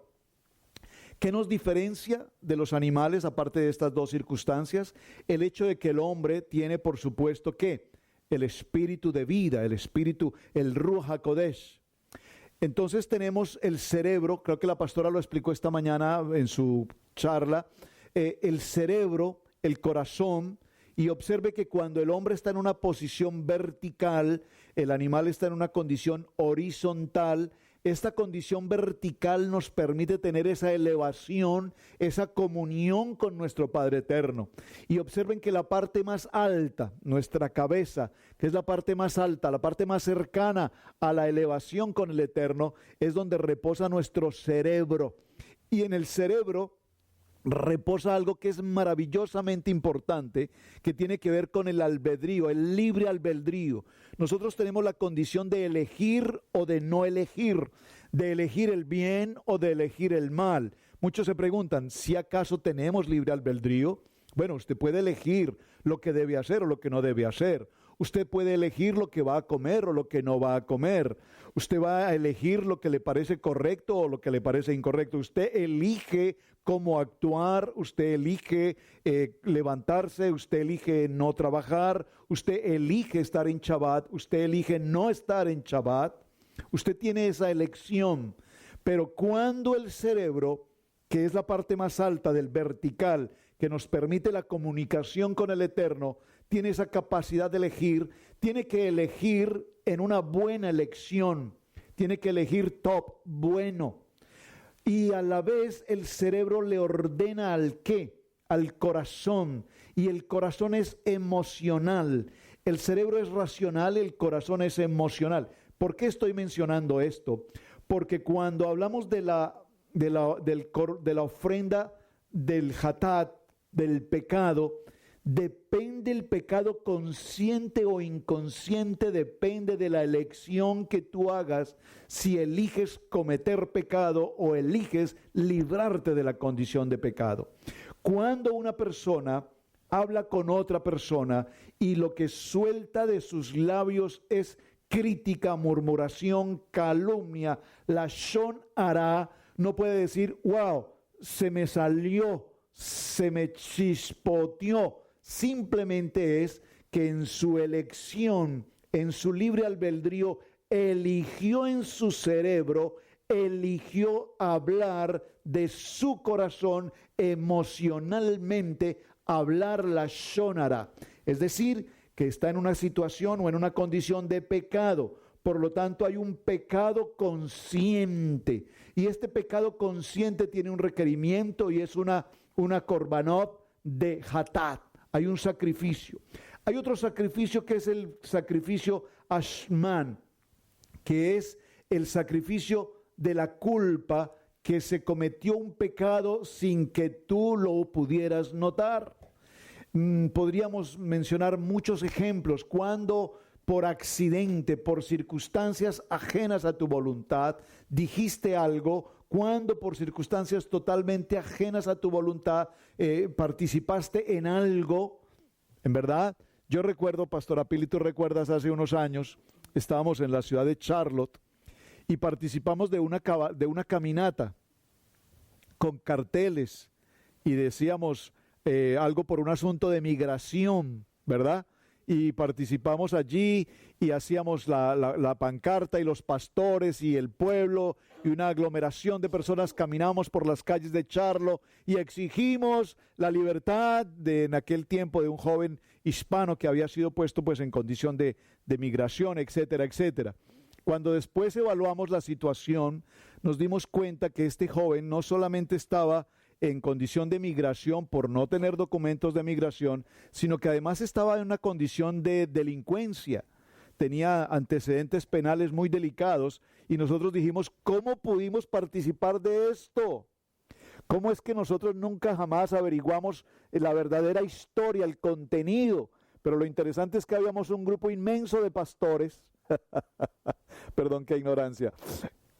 ¿qué nos diferencia de los animales aparte de estas dos circunstancias? El hecho de que el hombre tiene, por supuesto, ¿qué? El espíritu de vida, el espíritu, el Ruach HaKodesh. Entonces tenemos el cerebro, creo que la pastora lo explicó esta mañana en su charla, el cerebro, el corazón, y observe que cuando el hombre está en una posición vertical, el animal está en una condición horizontal. Esta condición vertical nos permite tener esa elevación, esa comunión con nuestro Padre Eterno. Y observen que la parte más alta, nuestra cabeza, que es la parte más alta, la parte más cercana a la elevación con el Eterno, es donde reposa nuestro cerebro. Y en el cerebro reposa algo que es maravillosamente importante, que tiene que ver con el albedrío, el libre albedrío. Nosotros tenemos la condición de elegir o de no elegir, de elegir el bien o de elegir el mal. Muchos se preguntan, ¿si acaso tenemos libre albedrío? Bueno, usted puede elegir lo que debe hacer o lo que no debe hacer. Usted puede elegir lo que va a comer o lo que no va a comer. Usted va a elegir lo que le parece correcto o lo que le parece incorrecto. Usted elige cómo actuar, usted elige levantarse, usted elige no trabajar, usted elige estar en Shabbat, usted elige no estar en Shabbat. Usted tiene esa elección. Pero cuando el cerebro, que es la parte más alta del vertical, que nos permite la comunicación con el Eterno, tiene esa capacidad de elegir, tiene que elegir en una buena elección, tiene que elegir top, bueno. Y a la vez el cerebro le ordena al qué, al corazón, y el corazón es emocional. El cerebro es racional, el corazón es emocional. ¿Por qué estoy mencionando esto? Porque cuando hablamos de la ofrenda del hatat, del pecado, depende el pecado consciente o inconsciente, depende de la elección que tú hagas, si eliges cometer pecado o eliges librarte de la condición de pecado. Cuando una persona habla con otra persona y lo que suelta de sus labios es crítica, murmuración, calumnia, lashon hara, no puede decir, wow, se me salió, se me chispoteó. Simplemente es que en su elección, en su libre albedrío, eligió en su cerebro, eligió hablar de su corazón emocionalmente, hablar la shonara. Es decir, que está en una situación o en una condición de pecado. Por lo tanto, hay un pecado consciente. Y este pecado consciente tiene un requerimiento y es una korbanot de hatat. Hay un sacrificio. Hay otro sacrificio que es el sacrificio ashman, que es el sacrificio de la culpa, que se cometió un pecado sin que tú lo pudieras notar. Podríamos mencionar muchos ejemplos cuando por accidente, por circunstancias ajenas a tu voluntad, dijiste algo, cuando por circunstancias totalmente ajenas a tu voluntad participaste en algo, en verdad. Yo recuerdo, Pastor Apili, tú recuerdas hace unos años, estábamos en la ciudad de Charlotte y participamos de una caminata con carteles y decíamos algo por un asunto de migración, ¿verdad? Y participamos allí y hacíamos la pancarta y los pastores y el pueblo y una aglomeración de personas caminábamos por las calles de Charlotte y exigimos la libertad en aquel tiempo de un joven hispano que había sido puesto pues en condición de migración, etcétera, etcétera. Cuando después evaluamos la situación, nos dimos cuenta que este joven no solamente estaba en condición de migración por no tener documentos de migración, sino que además estaba en una condición de delincuencia. Tenía antecedentes penales muy delicados y nosotros dijimos, ¿cómo pudimos participar de esto? ¿Cómo es que nosotros nunca jamás averiguamos la verdadera historia, el contenido? Pero lo interesante es que habíamos un grupo inmenso de pastores, perdón, qué ignorancia,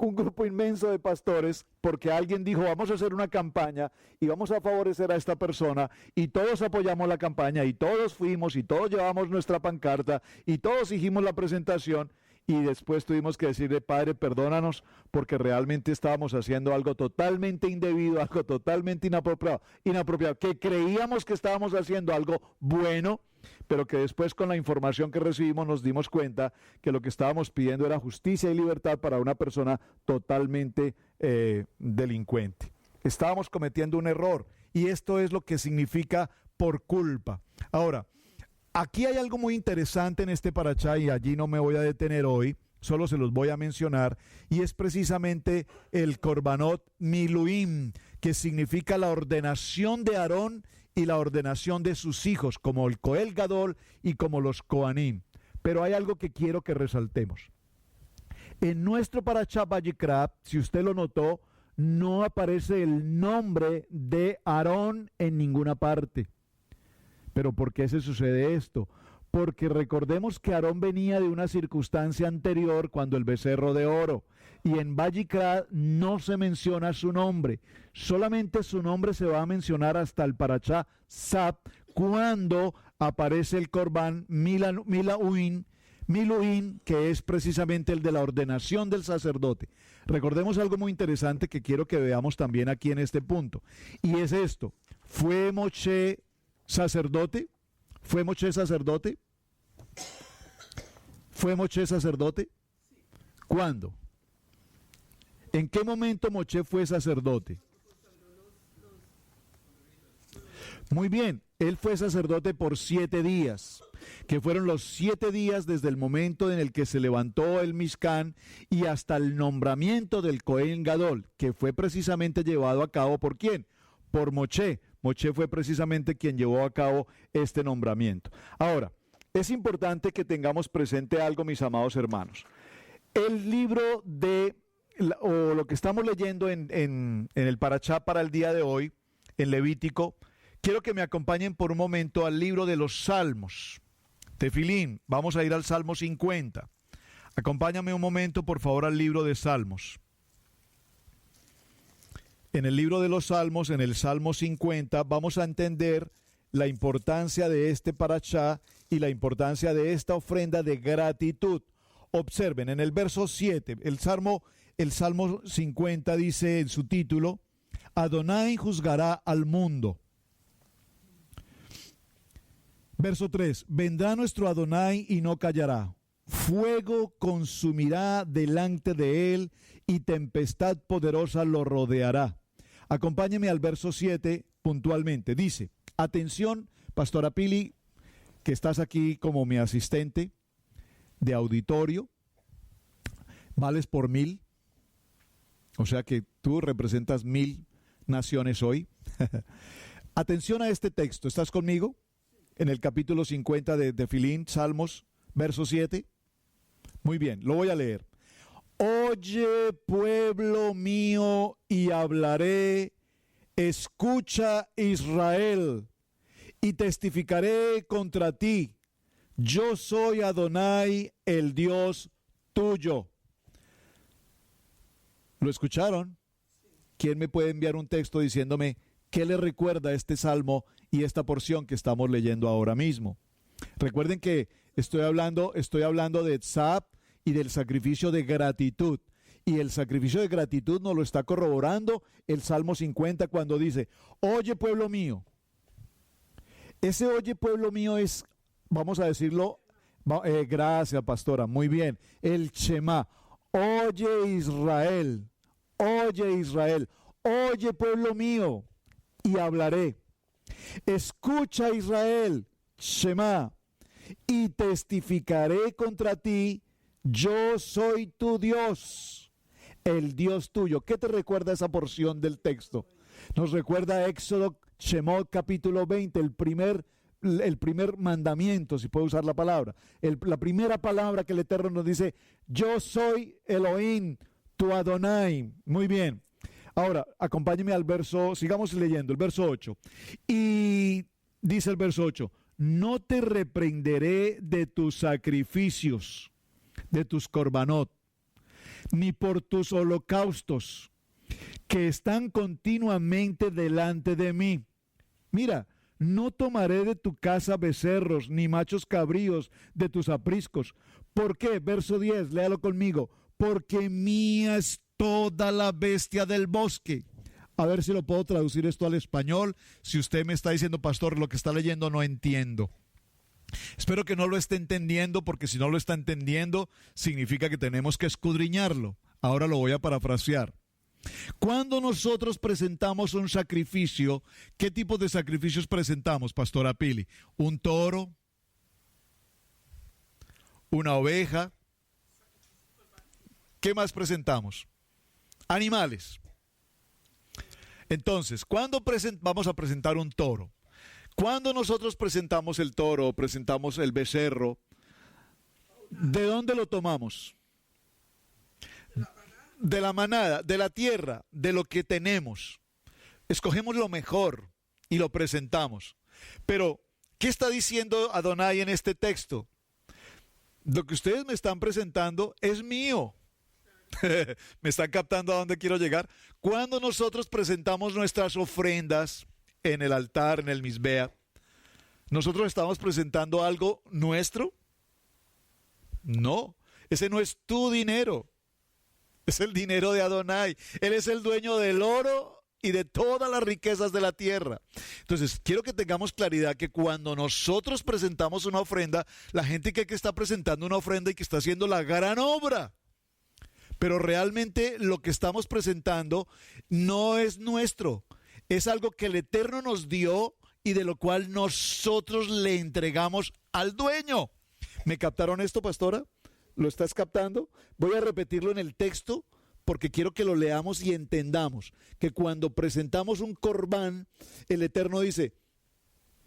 un grupo inmenso de pastores, porque alguien dijo, vamos a hacer una campaña y vamos a favorecer a esta persona, y todos apoyamos la campaña, y todos fuimos, y todos llevamos nuestra pancarta, y todos hicimos la presentación, y después tuvimos que decirle, Padre, perdónanos, porque realmente estábamos haciendo algo totalmente indebido, algo totalmente inapropiado, que creíamos que estábamos haciendo algo bueno, pero que después con la información que recibimos nos dimos cuenta que lo que estábamos pidiendo era justicia y libertad para una persona totalmente delincuente. Estábamos cometiendo un error, y esto es lo que significa por culpa. Ahora, aquí hay algo muy interesante en este parachá, y allí no me voy a detener hoy, solo se los voy a mencionar, y es precisamente el Korbanot Miluim, que significa la ordenación de Aarón y la ordenación de sus hijos, como el Kohen Gadol y como los Kohanim. Pero hay algo que quiero que resaltemos. En nuestro parachá Vayikra, si usted lo notó, no aparece el nombre de Aarón en ninguna parte. ¿Pero por qué se sucede esto? Porque recordemos que Aarón venía de una circunstancia anterior cuando el becerro de oro, y en Vayikra no se menciona su nombre, solamente su nombre se va a mencionar hasta el parachá Sab, cuando aparece el Korban Miluim, que es precisamente el de la ordenación del sacerdote. Recordemos algo muy interesante que quiero que veamos también aquí en este punto, y es esto: ¿fue Moshe sacerdote? ¿Fue Moshe sacerdote? ¿Fue Moshe sacerdote? ¿Cuándo? ¿En qué momento Moshe fue sacerdote? Muy bien, él fue sacerdote por 7 días, que fueron los 7 días desde el momento en el que se levantó el Mishkan y hasta el nombramiento del Kohen Gadol, que fue precisamente llevado a cabo ¿por quién? Por Moshe. Moshe fue precisamente quien llevó a cabo este nombramiento. Ahora, es importante que tengamos presente algo, mis amados hermanos. El libro o lo que estamos leyendo en el parachá para el día de hoy, en Levítico, quiero que me acompañen por un momento al libro de los Salmos. Tefilín, vamos a ir al Salmo 50. Acompáñame un momento, por favor, al libro de Salmos. En el libro de los Salmos, en el Salmo 50, vamos a entender la importancia de este parachá y la importancia de esta ofrenda de gratitud. Observen, en el verso 7, el Salmo 50 dice en su título, Adonai juzgará al mundo. Verso 3, vendrá nuestro Adonai y no callará. Fuego consumirá delante de él y tempestad poderosa lo rodeará. Acompáñeme al verso 7 puntualmente. Dice, atención, Pastora Pili, que estás aquí como mi asistente de auditorio, vales por 1000, o sea que tú representas 1000 naciones hoy. Atención a este texto, ¿estás conmigo? En el capítulo 50 de Tefilín, Salmos, verso 7. Muy bien, lo voy a leer. Oye, pueblo mío, y hablaré, escucha, Israel, y testificaré contra ti. Yo soy Adonai, el Dios tuyo. ¿Lo escucharon? ¿Quién me puede enviar un texto diciéndome qué le recuerda este salmo y esta porción que estamos leyendo ahora mismo? Recuerden que estoy hablando de Tzab y del sacrificio de gratitud. Y el sacrificio de gratitud nos lo está corroborando el Salmo 50 cuando dice, oye pueblo mío. Ese oye pueblo mío es, vamos a decirlo, gracias pastora, muy bien, el Shema. Oye Israel, oye pueblo mío, y hablaré. Escucha Israel, Shema, y testificaré contra ti. Yo soy tu Dios, el Dios tuyo. ¿Qué te recuerda esa porción del texto? Nos recuerda Éxodo, Shemot, capítulo 20, el primer mandamiento, si puedo usar la palabra. La primera palabra que el Eterno nos dice, yo soy Elohim, tu Adonai. Muy bien. Ahora, acompáñeme al verso, sigamos leyendo, el verso 8. Y dice el verso 8, no te reprenderé de tus sacrificios, de tus korbanot, ni por tus holocaustos, que están continuamente delante de mí. Mira, no tomaré de tu casa becerros, ni machos cabríos de tus apriscos. ¿Por qué? Verso 10, léalo conmigo. Porque mía es toda la bestia del bosque. A ver si lo puedo traducir esto al español. Si usted me está diciendo, pastor, lo que está leyendo no entiendo. Espero que no lo esté entendiendo, porque si no lo está entendiendo, significa que tenemos que escudriñarlo. Ahora lo voy a parafrasear. Cuando nosotros presentamos un sacrificio, ¿qué tipo de sacrificios presentamos, pastora Pili? ¿Un toro? ¿Una oveja? ¿Qué más presentamos? Animales. Entonces, ¿cuándo vamos a presentar un toro? Cuando nosotros presentamos el toro, presentamos el becerro, ¿de dónde lo tomamos? De la manada, de la tierra, de lo que tenemos. Escogemos lo mejor y lo presentamos. Pero, ¿qué está diciendo Adonai en este texto? Lo que ustedes me están presentando es mío. ¿Me están captando a dónde quiero llegar? Cuando nosotros presentamos nuestras ofrendas en el altar, en el Misbea, ¿nosotros estamos presentando algo nuestro? No, ese no es tu dinero. Es el dinero de Adonai. Él es el dueño del oro y de todas las riquezas de la tierra. Entonces, quiero que tengamos claridad que cuando nosotros presentamos una ofrenda, la gente cree que está presentando una ofrenda y que está haciendo la gran obra. Pero realmente lo que estamos presentando no es nuestro. Es algo que el Eterno nos dio y de lo cual nosotros le entregamos al dueño. ¿Me captaron esto, pastora? ¿Lo estás captando? Voy a repetirlo en el texto porque quiero que lo leamos y entendamos que cuando presentamos un corbán, el Eterno dice,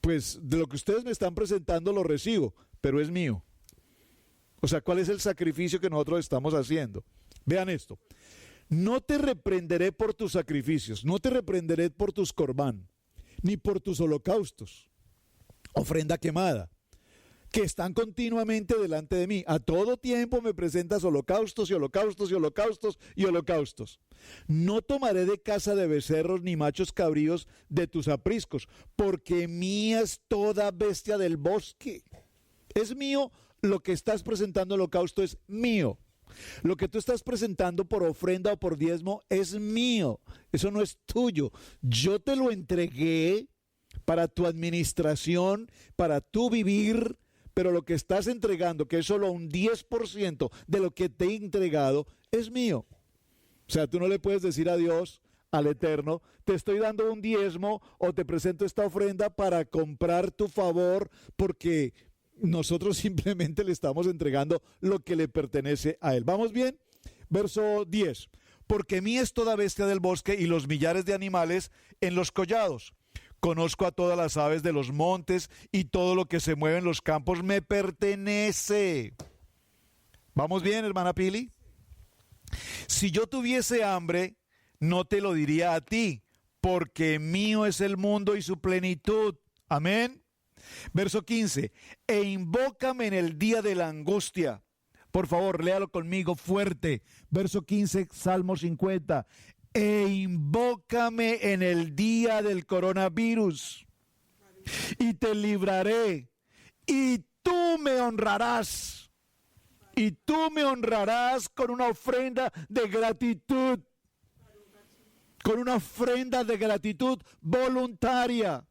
pues de lo que ustedes me están presentando lo recibo, pero es mío. O sea, ¿cuál es el sacrificio que nosotros estamos haciendo? Vean esto. No te reprenderé por tus sacrificios, no te reprenderé por tus corbán, ni por tus holocaustos, ofrenda quemada, que están continuamente delante de mí. A todo tiempo me presentas holocaustos y holocaustos y holocaustos y holocaustos. No tomaré de casa de becerros ni machos cabríos de tus apriscos, porque mía es toda bestia del bosque. Es mío, lo que estás presentando holocausto es mío. Lo que tú estás presentando por ofrenda o por diezmo es mío. Eso no es tuyo. Yo te lo entregué para tu administración, para tu vivir, pero lo que estás entregando, que es solo un 10% de lo que te he entregado, es mío. O sea, tú no le puedes decir a Dios, al Eterno, te estoy dando un diezmo o te presento esta ofrenda para comprar tu favor, porque nosotros simplemente le estamos entregando lo que le pertenece a Él. ¿Vamos bien? Verso 10. Porque mí es toda bestia del bosque y los millares de animales en los collados. Conozco a todas las aves de los montes y todo lo que se mueve en los campos me pertenece. ¿Vamos bien, hermana Pili? Si yo tuviese hambre, no te lo diría a ti, porque mío es el mundo y su plenitud. Amén. Verso 15. E invócame en el día de la angustia. Por favor, léalo conmigo fuerte. Verso 15, Salmo 50. E invócame en el día del coronavirus y te libraré y tú me honrarás. Y tú me honrarás con una ofrenda de gratitud. Con una ofrenda de gratitud voluntaria.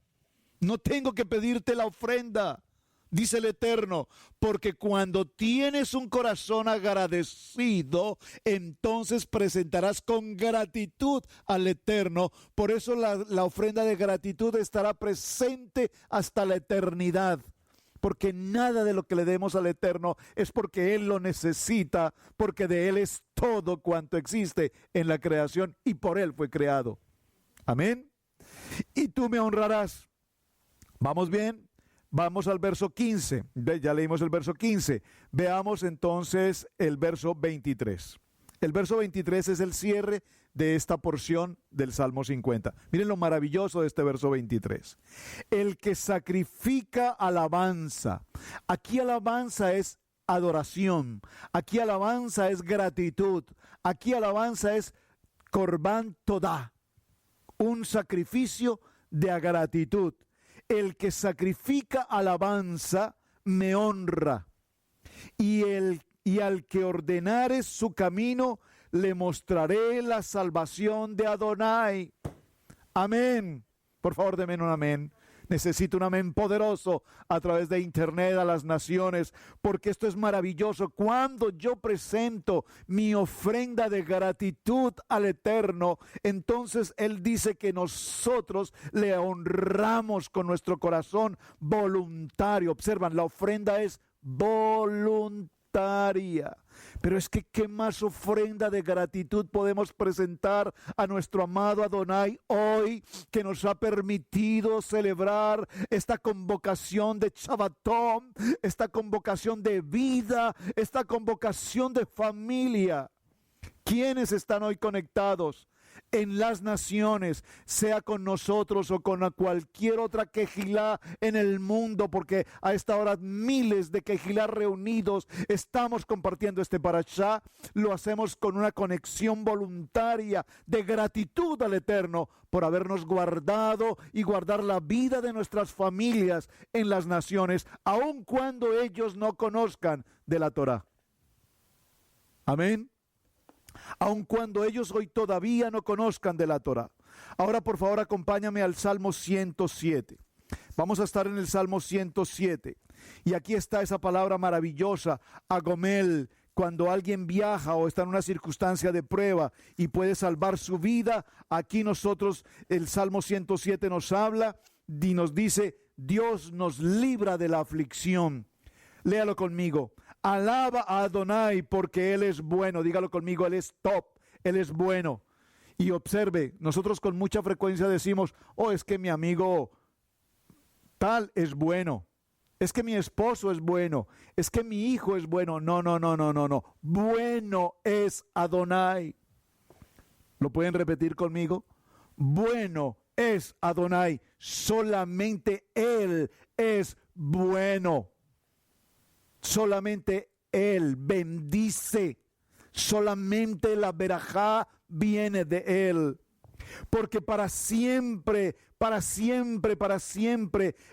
No tengo que pedirte la ofrenda, dice el Eterno, porque cuando tienes un corazón agradecido, entonces presentarás con gratitud al Eterno. Por eso la ofrenda de gratitud estará presente hasta la eternidad. Porque nada de lo que le demos al Eterno es porque Él lo necesita, porque de Él es todo cuanto existe en la creación y por Él fue creado. Amén. Y tú me honrarás. ¿Vamos bien? Vamos al verso 15. Ya leímos el verso 15. Veamos entonces el verso 23. El verso 23 es el cierre de esta porción del Salmo 50. Miren lo maravilloso de este verso 23. El que sacrifica alabanza. Aquí alabanza es adoración. Aquí alabanza es gratitud. Aquí alabanza es Corbán Todá, un sacrificio de gratitud. El que sacrifica alabanza me honra, y al que ordenare su camino le mostraré la salvación de Adonai. Amén. Por favor, denme un amén. Necesito un amén poderoso a través de internet a las naciones, porque esto es maravilloso. Cuando yo presento mi ofrenda de gratitud al Eterno, entonces Él dice que nosotros le honramos con nuestro corazón voluntario. Observan, la ofrenda es voluntaria. Pero es que ¿qué más ofrenda de gratitud podemos presentar a nuestro amado Adonai hoy, que nos ha permitido celebrar esta convocación de Shabbatón, esta convocación de vida, esta convocación de familia? ¿Quiénes están hoy conectados en las naciones, sea con nosotros o con cualquier otra quejilá en el mundo? Porque a esta hora miles de quejilá reunidos estamos compartiendo este parashá. Lo hacemos con una conexión voluntaria de gratitud al Eterno por habernos guardado y guardar la vida de nuestras familias en las naciones, aun cuando ellos no conozcan de la Torá. Amén. Aun cuando ellos hoy todavía no conozcan de la Torá. Ahora, por favor, acompáñame al Salmo 107. Vamos a estar en el Salmo 107. Y aquí está esa palabra maravillosa, agomel. Cuando alguien viaja o está en una circunstancia de prueba y puede salvar su vida, aquí nosotros, el Salmo 107 nos habla y nos dice, Dios nos libra de la aflicción. Léalo conmigo. Alaba a Adonai porque Él es bueno. Dígalo conmigo, Él es top, Él es bueno. Y observe, nosotros con mucha frecuencia decimos, oh, es que mi amigo tal es bueno. Es que mi esposo es bueno. Es que mi hijo es bueno. No. Bueno es Adonai. ¿Lo pueden repetir conmigo? Bueno es Adonai. Solamente Él es bueno. Solamente Él bendice. Solamente la verajá viene de Él. Porque para siempre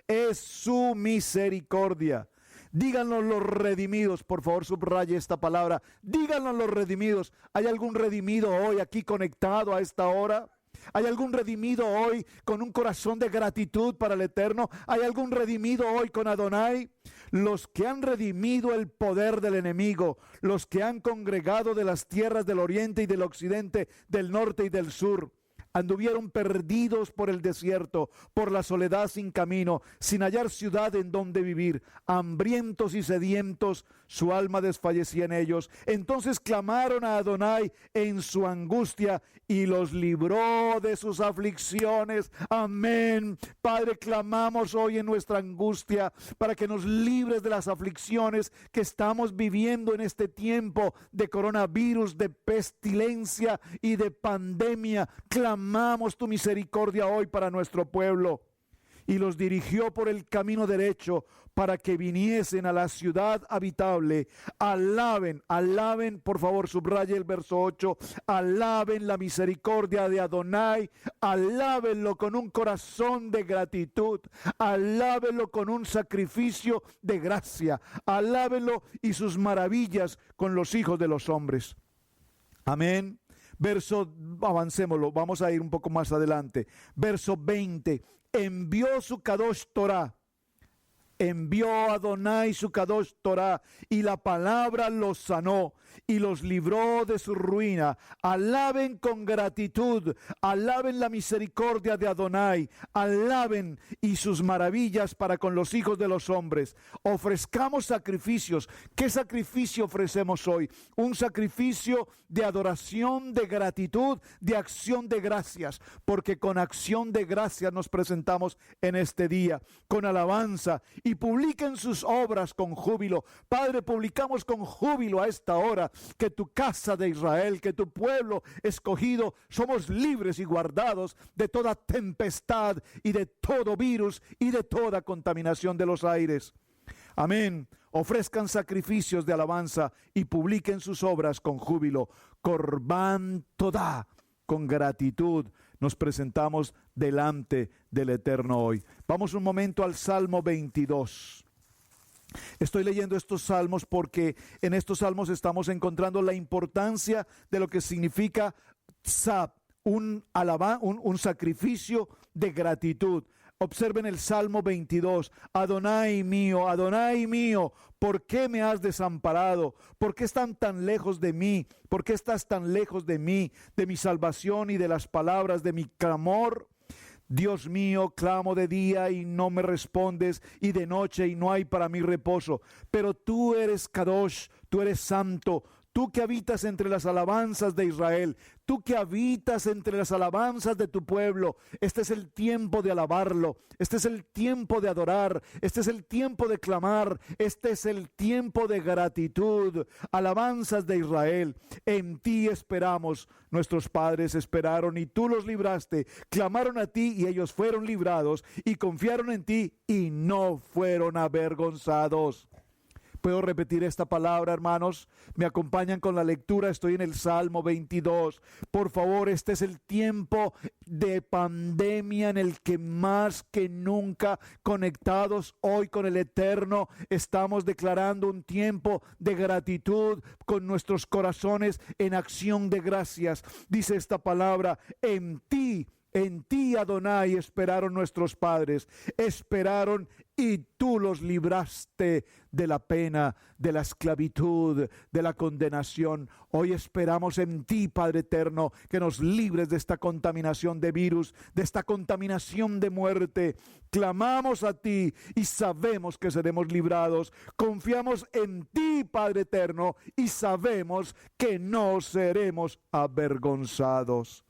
es su misericordia. Díganlo los redimidos, por favor subraye esta palabra. Díganlo los redimidos. ¿Hay algún redimido hoy aquí conectado a esta hora? ¿Hay algún redimido hoy con un corazón de gratitud para el Eterno? ¿Hay algún redimido hoy con Adonai? Los que han redimido el poder del enemigo, los que han congregado de las tierras del oriente y del occidente, del norte y del sur, anduvieron perdidos por el desierto, por la soledad sin camino, sin hallar ciudad en donde vivir, hambrientos y sedientos, su alma desfallecía en ellos. Entonces clamaron a Adonai en su angustia y los libró de sus aflicciones. Amén. Padre, clamamos hoy en nuestra angustia para que nos libres de las aflicciones que estamos viviendo en este tiempo de coronavirus, de pestilencia y de pandemia. Clamamos tu misericordia hoy para nuestro pueblo. Y los dirigió por el camino derecho para que viniesen a la ciudad habitable. Alaben, por favor, subraye el verso 8. Alaben la misericordia de Adonai. Alábenlo con un corazón de gratitud. Alábenlo con un sacrificio de gracia. Alábenlo y sus maravillas con los hijos de los hombres. Amén. Avancémoslo, vamos a ir un poco más adelante. Verso 20. Envió su Kadosh Torah. Envió a Adonai su Kadosh Torah y la palabra los sanó y los libró de su ruina. Alaben con gratitud, alaben la misericordia de Adonai, alaben y sus maravillas para con los hijos de los hombres. Ofrezcamos sacrificios. ¿Qué sacrificio ofrecemos hoy? Un sacrificio de adoración, de gratitud, de acción de gracias, porque con acción de gracias nos presentamos en este día, con alabanza, y publiquen sus obras con júbilo. Padre, publicamos con júbilo a esta hora que tu casa de Israel, que tu pueblo escogido, somos libres y guardados de toda tempestad y de todo virus y de toda contaminación de los aires. Amén. ofrezcan sacrificios de alabanza y publiquen sus obras con júbilo. Corbán todá, con gratitud nos presentamos delante del Eterno hoy. Vamos un momento al Salmo 22. Estoy leyendo estos salmos porque en estos salmos estamos encontrando la importancia de lo que significa tzap, un sacrificio de gratitud. Observen el Salmo 22. Adonai mío, ¿por qué me has desamparado? ¿Por qué están tan lejos de mí? ¿Por qué estás tan lejos de mí, de mi salvación y de las palabras de mi clamor? Dios mío, clamo de día y no me respondes, y de noche y no hay para mí reposo. Pero tú eres Kadosh, tú eres santo, tú que habitas entre las alabanzas de Israel, tú que habitas entre las alabanzas de tu pueblo. Este es el tiempo de alabarlo, este es el tiempo de adorar, este es el tiempo de clamar, este es el tiempo de gratitud. Alabanzas de Israel, en ti esperamos. Nuestros padres esperaron y tú los libraste, clamaron a ti y ellos fueron librados, y confiaron en ti y no fueron avergonzados. ¿Puedo repetir esta palabra, hermanos? Me acompañan con la lectura. Estoy en el Salmo 22. Por favor, este es el tiempo de pandemia en el que más que nunca, conectados hoy con el Eterno, estamos declarando un tiempo de gratitud con nuestros corazones en acción de gracias. Dice esta palabra: en ti, Adonai, esperaron nuestros padres, esperaron y tú los libraste de la pena, de la esclavitud, de la condenación. Hoy esperamos en ti, Padre eterno, que nos libres de esta contaminación de virus, de esta contaminación de muerte. Clamamos a ti y sabemos que seremos librados. Confiamos en ti, Padre eterno, y sabemos que no seremos avergonzados.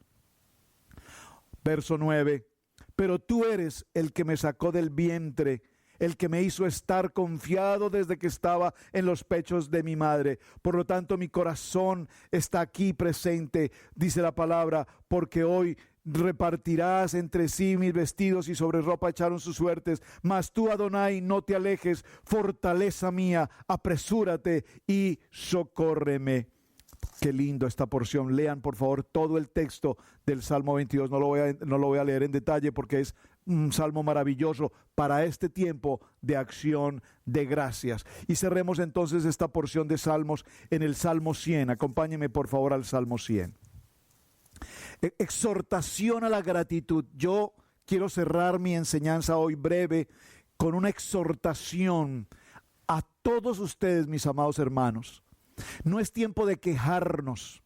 Verso 9, pero tú eres el que me sacó del vientre, el que me hizo estar confiado desde que estaba en los pechos de mi madre. Por lo tanto, mi corazón está aquí presente, dice la palabra, porque hoy repartirás entre sí mis vestidos y sobre ropa echaron sus suertes. Mas tú, Adonai, no te alejes, fortaleza mía, apresúrate y socórreme. Qué lindo esta porción. Lean por favor todo el texto del Salmo 22. No lo voy a leer en detalle porque es un salmo maravilloso para este tiempo de acción de gracias. Y cerremos entonces esta porción de salmos en el Salmo 100. Acompáñenme por favor al Salmo 100. Exhortación a la gratitud. Yo quiero cerrar mi enseñanza hoy breve con una exhortación a todos ustedes, mis amados hermanos. No es tiempo de quejarnos,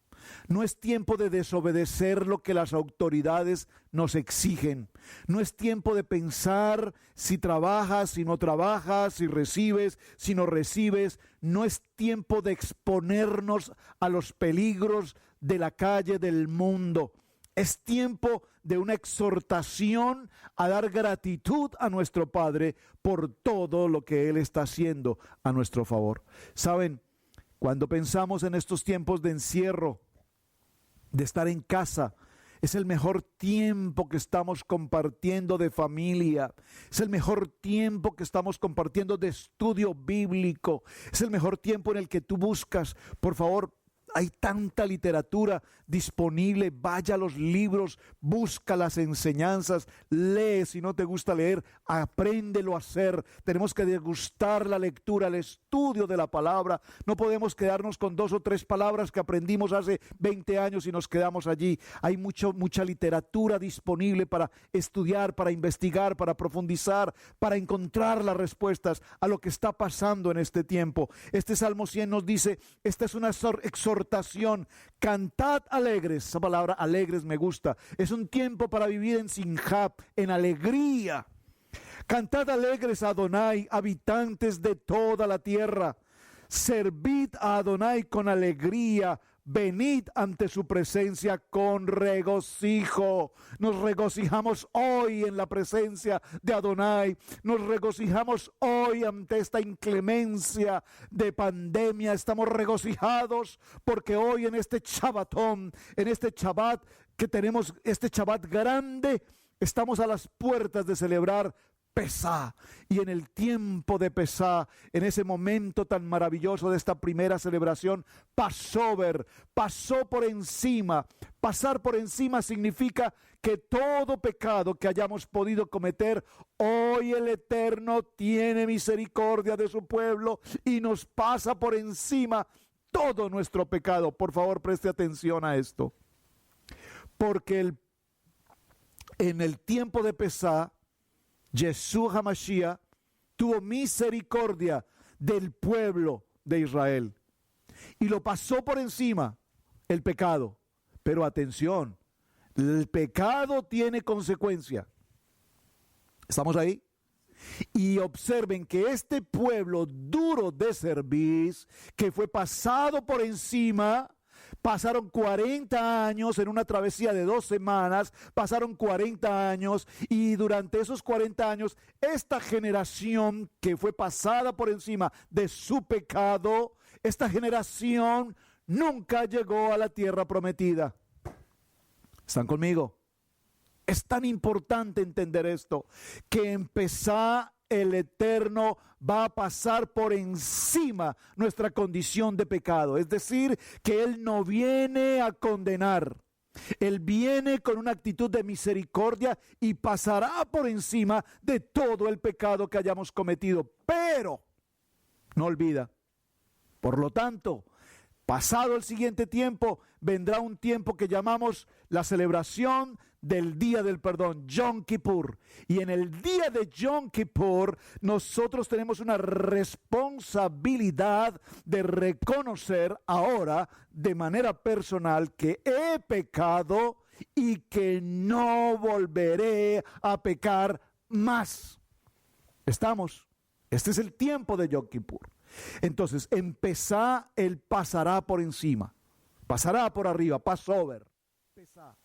no es tiempo de desobedecer lo que las autoridades nos exigen, no es tiempo de pensar si trabajas, si no trabajas, si recibes, si no recibes, no es tiempo de exponernos a los peligros de la calle del mundo. Es tiempo de una exhortación a dar gratitud a nuestro Padre por todo lo que Él está haciendo a nuestro favor. ¿Saben? Cuando pensamos en estos tiempos de encierro, de estar en casa, es el mejor tiempo que estamos compartiendo de familia, es el mejor tiempo que estamos compartiendo de estudio bíblico, es el mejor tiempo en el que tú buscas, por favor. Hay tanta literatura disponible, vaya a los libros, busca las enseñanzas, lee. Si no te gusta leer, apréndelo a hacer. Tenemos que degustar la lectura, el estudio de la palabra. No podemos quedarnos con 2 o 3 palabras que aprendimos hace 20 años y nos quedamos allí. Hay mucha literatura disponible para estudiar, para investigar, para profundizar, para encontrar las respuestas a lo que está pasando en este tiempo. Este Salmo 100 nos dice, esta es una exhortación. Cantad alegres. Esa palabra alegres me gusta. Es un tiempo para vivir en sinjab, en alegría. Cantad alegres a Adonai, habitantes de toda la tierra. Servid a Adonai con alegría. Venid ante su presencia con regocijo. Nos regocijamos hoy en la presencia de Adonai. Nos regocijamos hoy ante esta inclemencia de pandemia. Estamos regocijados porque hoy en este Shabbatón, en este Shabbat que tenemos, este Shabbat grande, estamos a las puertas de celebrar Pesá. Y en el tiempo de Pesá, en ese momento tan maravilloso de esta primera celebración, Passover, pasó por encima. Pasar por encima significa que todo pecado que hayamos podido cometer, hoy el Eterno tiene misericordia de su pueblo y nos pasa por encima todo nuestro pecado. Por favor, preste atención a esto. Porque en el tiempo de Pesá, Yeshua HaMashiach tuvo misericordia del pueblo de Israel y lo pasó por encima el pecado. Pero atención, el pecado tiene consecuencia. ¿Estamos ahí? Y observen que este pueblo duro de cerviz, que fue pasado por encima, pasaron 40 años en una travesía de 2 semanas, pasaron 40 años y durante esos 40 años esta generación que fue pasada por encima de su pecado, esta generación nunca llegó a la tierra prometida. ¿Están conmigo? Es tan importante entender esto, que en Pesá el Eterno va a pasar por encima nuestra condición de pecado. Es decir, que Él no viene a condenar. Él viene con una actitud de misericordia y pasará por encima de todo el pecado que hayamos cometido. Pero no olvida. Por lo tanto, pasado el siguiente tiempo, vendrá un tiempo que llamamos la celebración del Día del Perdón, Yom Kippur. Y en el día de Yom Kippur, nosotros tenemos una responsabilidad de reconocer ahora de manera personal que he pecado y que no volveré a pecar más. ¿Estamos? Este es el tiempo de Yom Kippur. Entonces, en Pesá, Él pasará por encima, pasará por arriba, Passover, Pesá.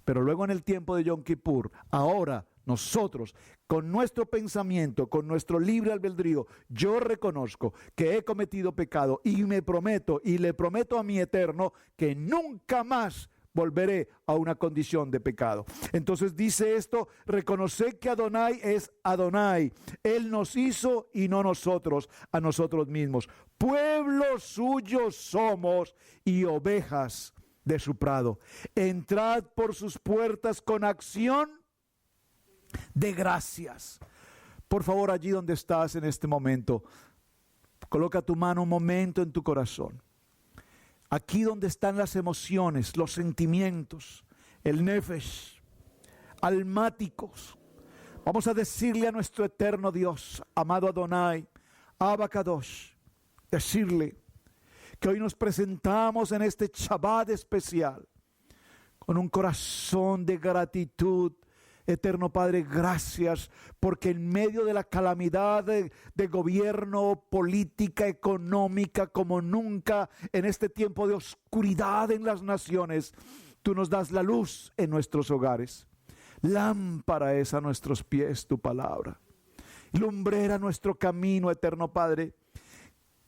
Pero luego en el tiempo de Yom Kippur, ahora nosotros, con nuestro pensamiento, con nuestro libre albedrío, yo reconozco que he cometido pecado y me prometo y le prometo a mi Eterno que nunca más volveré a una condición de pecado. Entonces dice esto: reconocer que Adonai es Adonai. Él nos hizo y no nosotros a nosotros mismos. Pueblo suyo somos y ovejas de su prado. Entrad por sus puertas con acción de gracias. Por favor, allí donde estás en este momento, coloca tu mano un momento en tu corazón. Aquí donde están las emociones, los sentimientos, el nefesh, almáticos. Vamos a decirle a nuestro eterno Dios, amado Adonai, Abba Kadosh, decirle que hoy nos presentamos en este Shabbat especial con un corazón de gratitud. Eterno Padre, gracias porque en medio de la calamidad de gobierno, política, económica, como nunca en este tiempo de oscuridad en las naciones, tú nos das la luz en nuestros hogares. Lámpara es a nuestros pies tu palabra, lumbrera nuestro camino, Eterno Padre.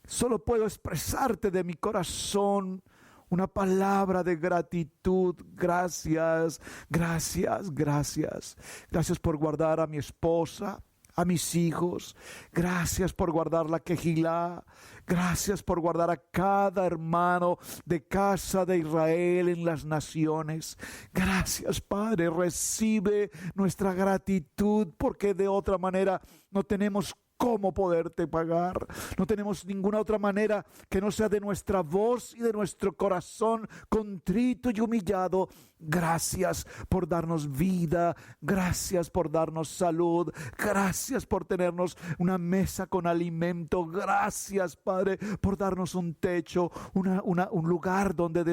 Solo puedo expresarte de mi corazón una palabra de gratitud. Gracias, gracias, gracias. Gracias por guardar a mi esposa, a mis hijos. Gracias por guardar la quejilá. Gracias por guardar a cada hermano de casa de Israel en las naciones. Gracias, Padre. Recibe nuestra gratitud porque de otra manera no tenemos cómo poderte pagar. No tenemos ninguna otra manera que no sea de nuestra voz y de nuestro corazón contrito y humillado. Gracias por darnos vida, gracias por darnos salud, gracias por tenernos una mesa con alimento, gracias, Padre, por darnos un techo, un lugar donde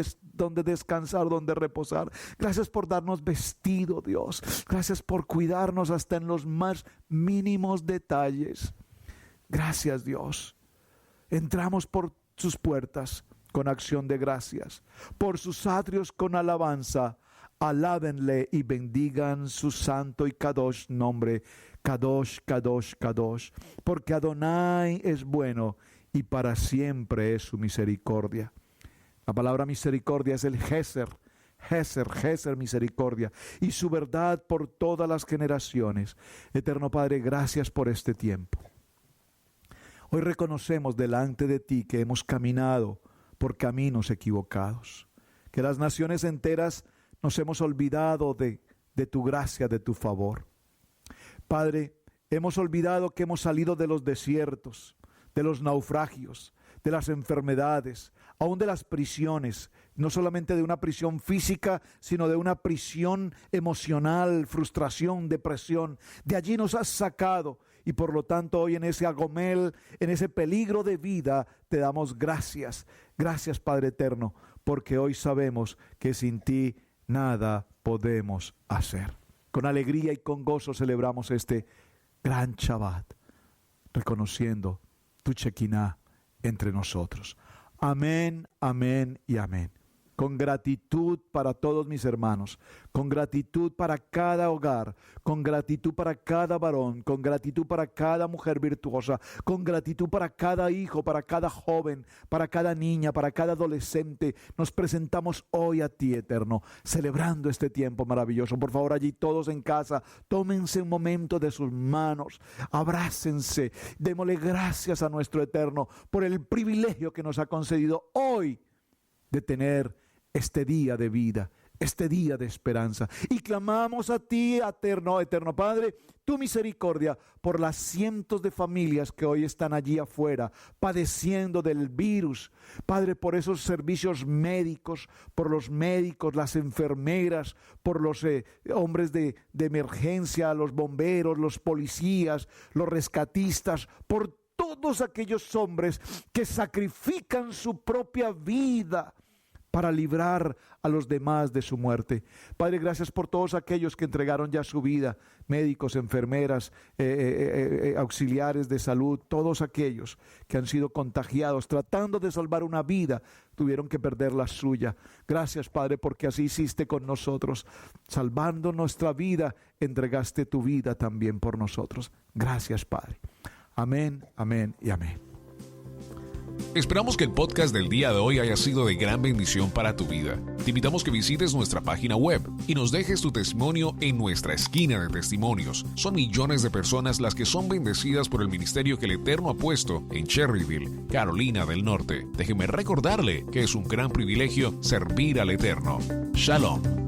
descansar, donde reposar. Gracias por darnos vestido, Dios. Gracias por cuidarnos hasta en los más mínimos detalles. Gracias, Dios. Entramos por sus puertas con acción de gracias, por sus atrios con alabanza. Alábenle y bendigan su santo y kadosh nombre. Kadosh, kadosh, kadosh. Porque Adonai es bueno y para siempre es su misericordia. La palabra misericordia es el Geser. Geser, misericordia, y su verdad por todas las generaciones. Eterno Padre, gracias por este tiempo. Hoy reconocemos delante de ti que hemos caminado por caminos equivocados, que las naciones enteras nos hemos olvidado de tu gracia, de tu favor. Padre, hemos olvidado que hemos salido de los desiertos, de los naufragios, de las enfermedades, aún de las prisiones, no solamente de una prisión física, sino de una prisión emocional, frustración, depresión. De allí nos has sacado y por lo tanto hoy en ese agomel, en ese peligro de vida, te damos gracias. Gracias, Padre eterno, porque hoy sabemos que sin ti nada podemos hacer. Con alegría y con gozo celebramos este gran Shabbat, reconociendo tu Shekinah entre nosotros. Amén, amén y amén. Con gratitud para todos mis hermanos, con gratitud para cada hogar, con gratitud para cada varón, con gratitud para cada mujer virtuosa, con gratitud para cada hijo, para cada joven, para cada niña, para cada adolescente. Nos presentamos hoy a ti, Eterno, celebrando este tiempo maravilloso. Por favor, allí todos en casa, tómense un momento de sus manos, abrácense, démosle gracias a nuestro Eterno por el privilegio que nos ha concedido hoy de tener este día de vida, este día de esperanza. Y clamamos a ti, eterno Padre, tu misericordia por las cientos de familias que hoy están allí afuera, padeciendo del virus. Padre, por esos servicios médicos, por los médicos, las enfermeras, por los hombres de emergencia, los bomberos, los policías, los rescatistas, por todos aquellos hombres que sacrifican su propia vida para librar a los demás de su muerte. Padre, gracias por todos aquellos que entregaron ya su vida, médicos, enfermeras, auxiliares de salud, todos aquellos que han sido contagiados, tratando de salvar una vida, tuvieron que perder la suya. Gracias, Padre, porque así hiciste con nosotros. Salvando nuestra vida, entregaste tu vida también por nosotros. Gracias, Padre. Amén, amén y amén. Esperamos que el podcast del día de hoy haya sido de gran bendición para tu vida. Te invitamos que visites nuestra página web y nos dejes tu testimonio en nuestra esquina de testimonios. Son millones de personas las que son bendecidas por el ministerio que el Eterno ha puesto en Cherryville, Carolina del Norte. Déjeme recordarle que es un gran privilegio servir al Eterno. Shalom.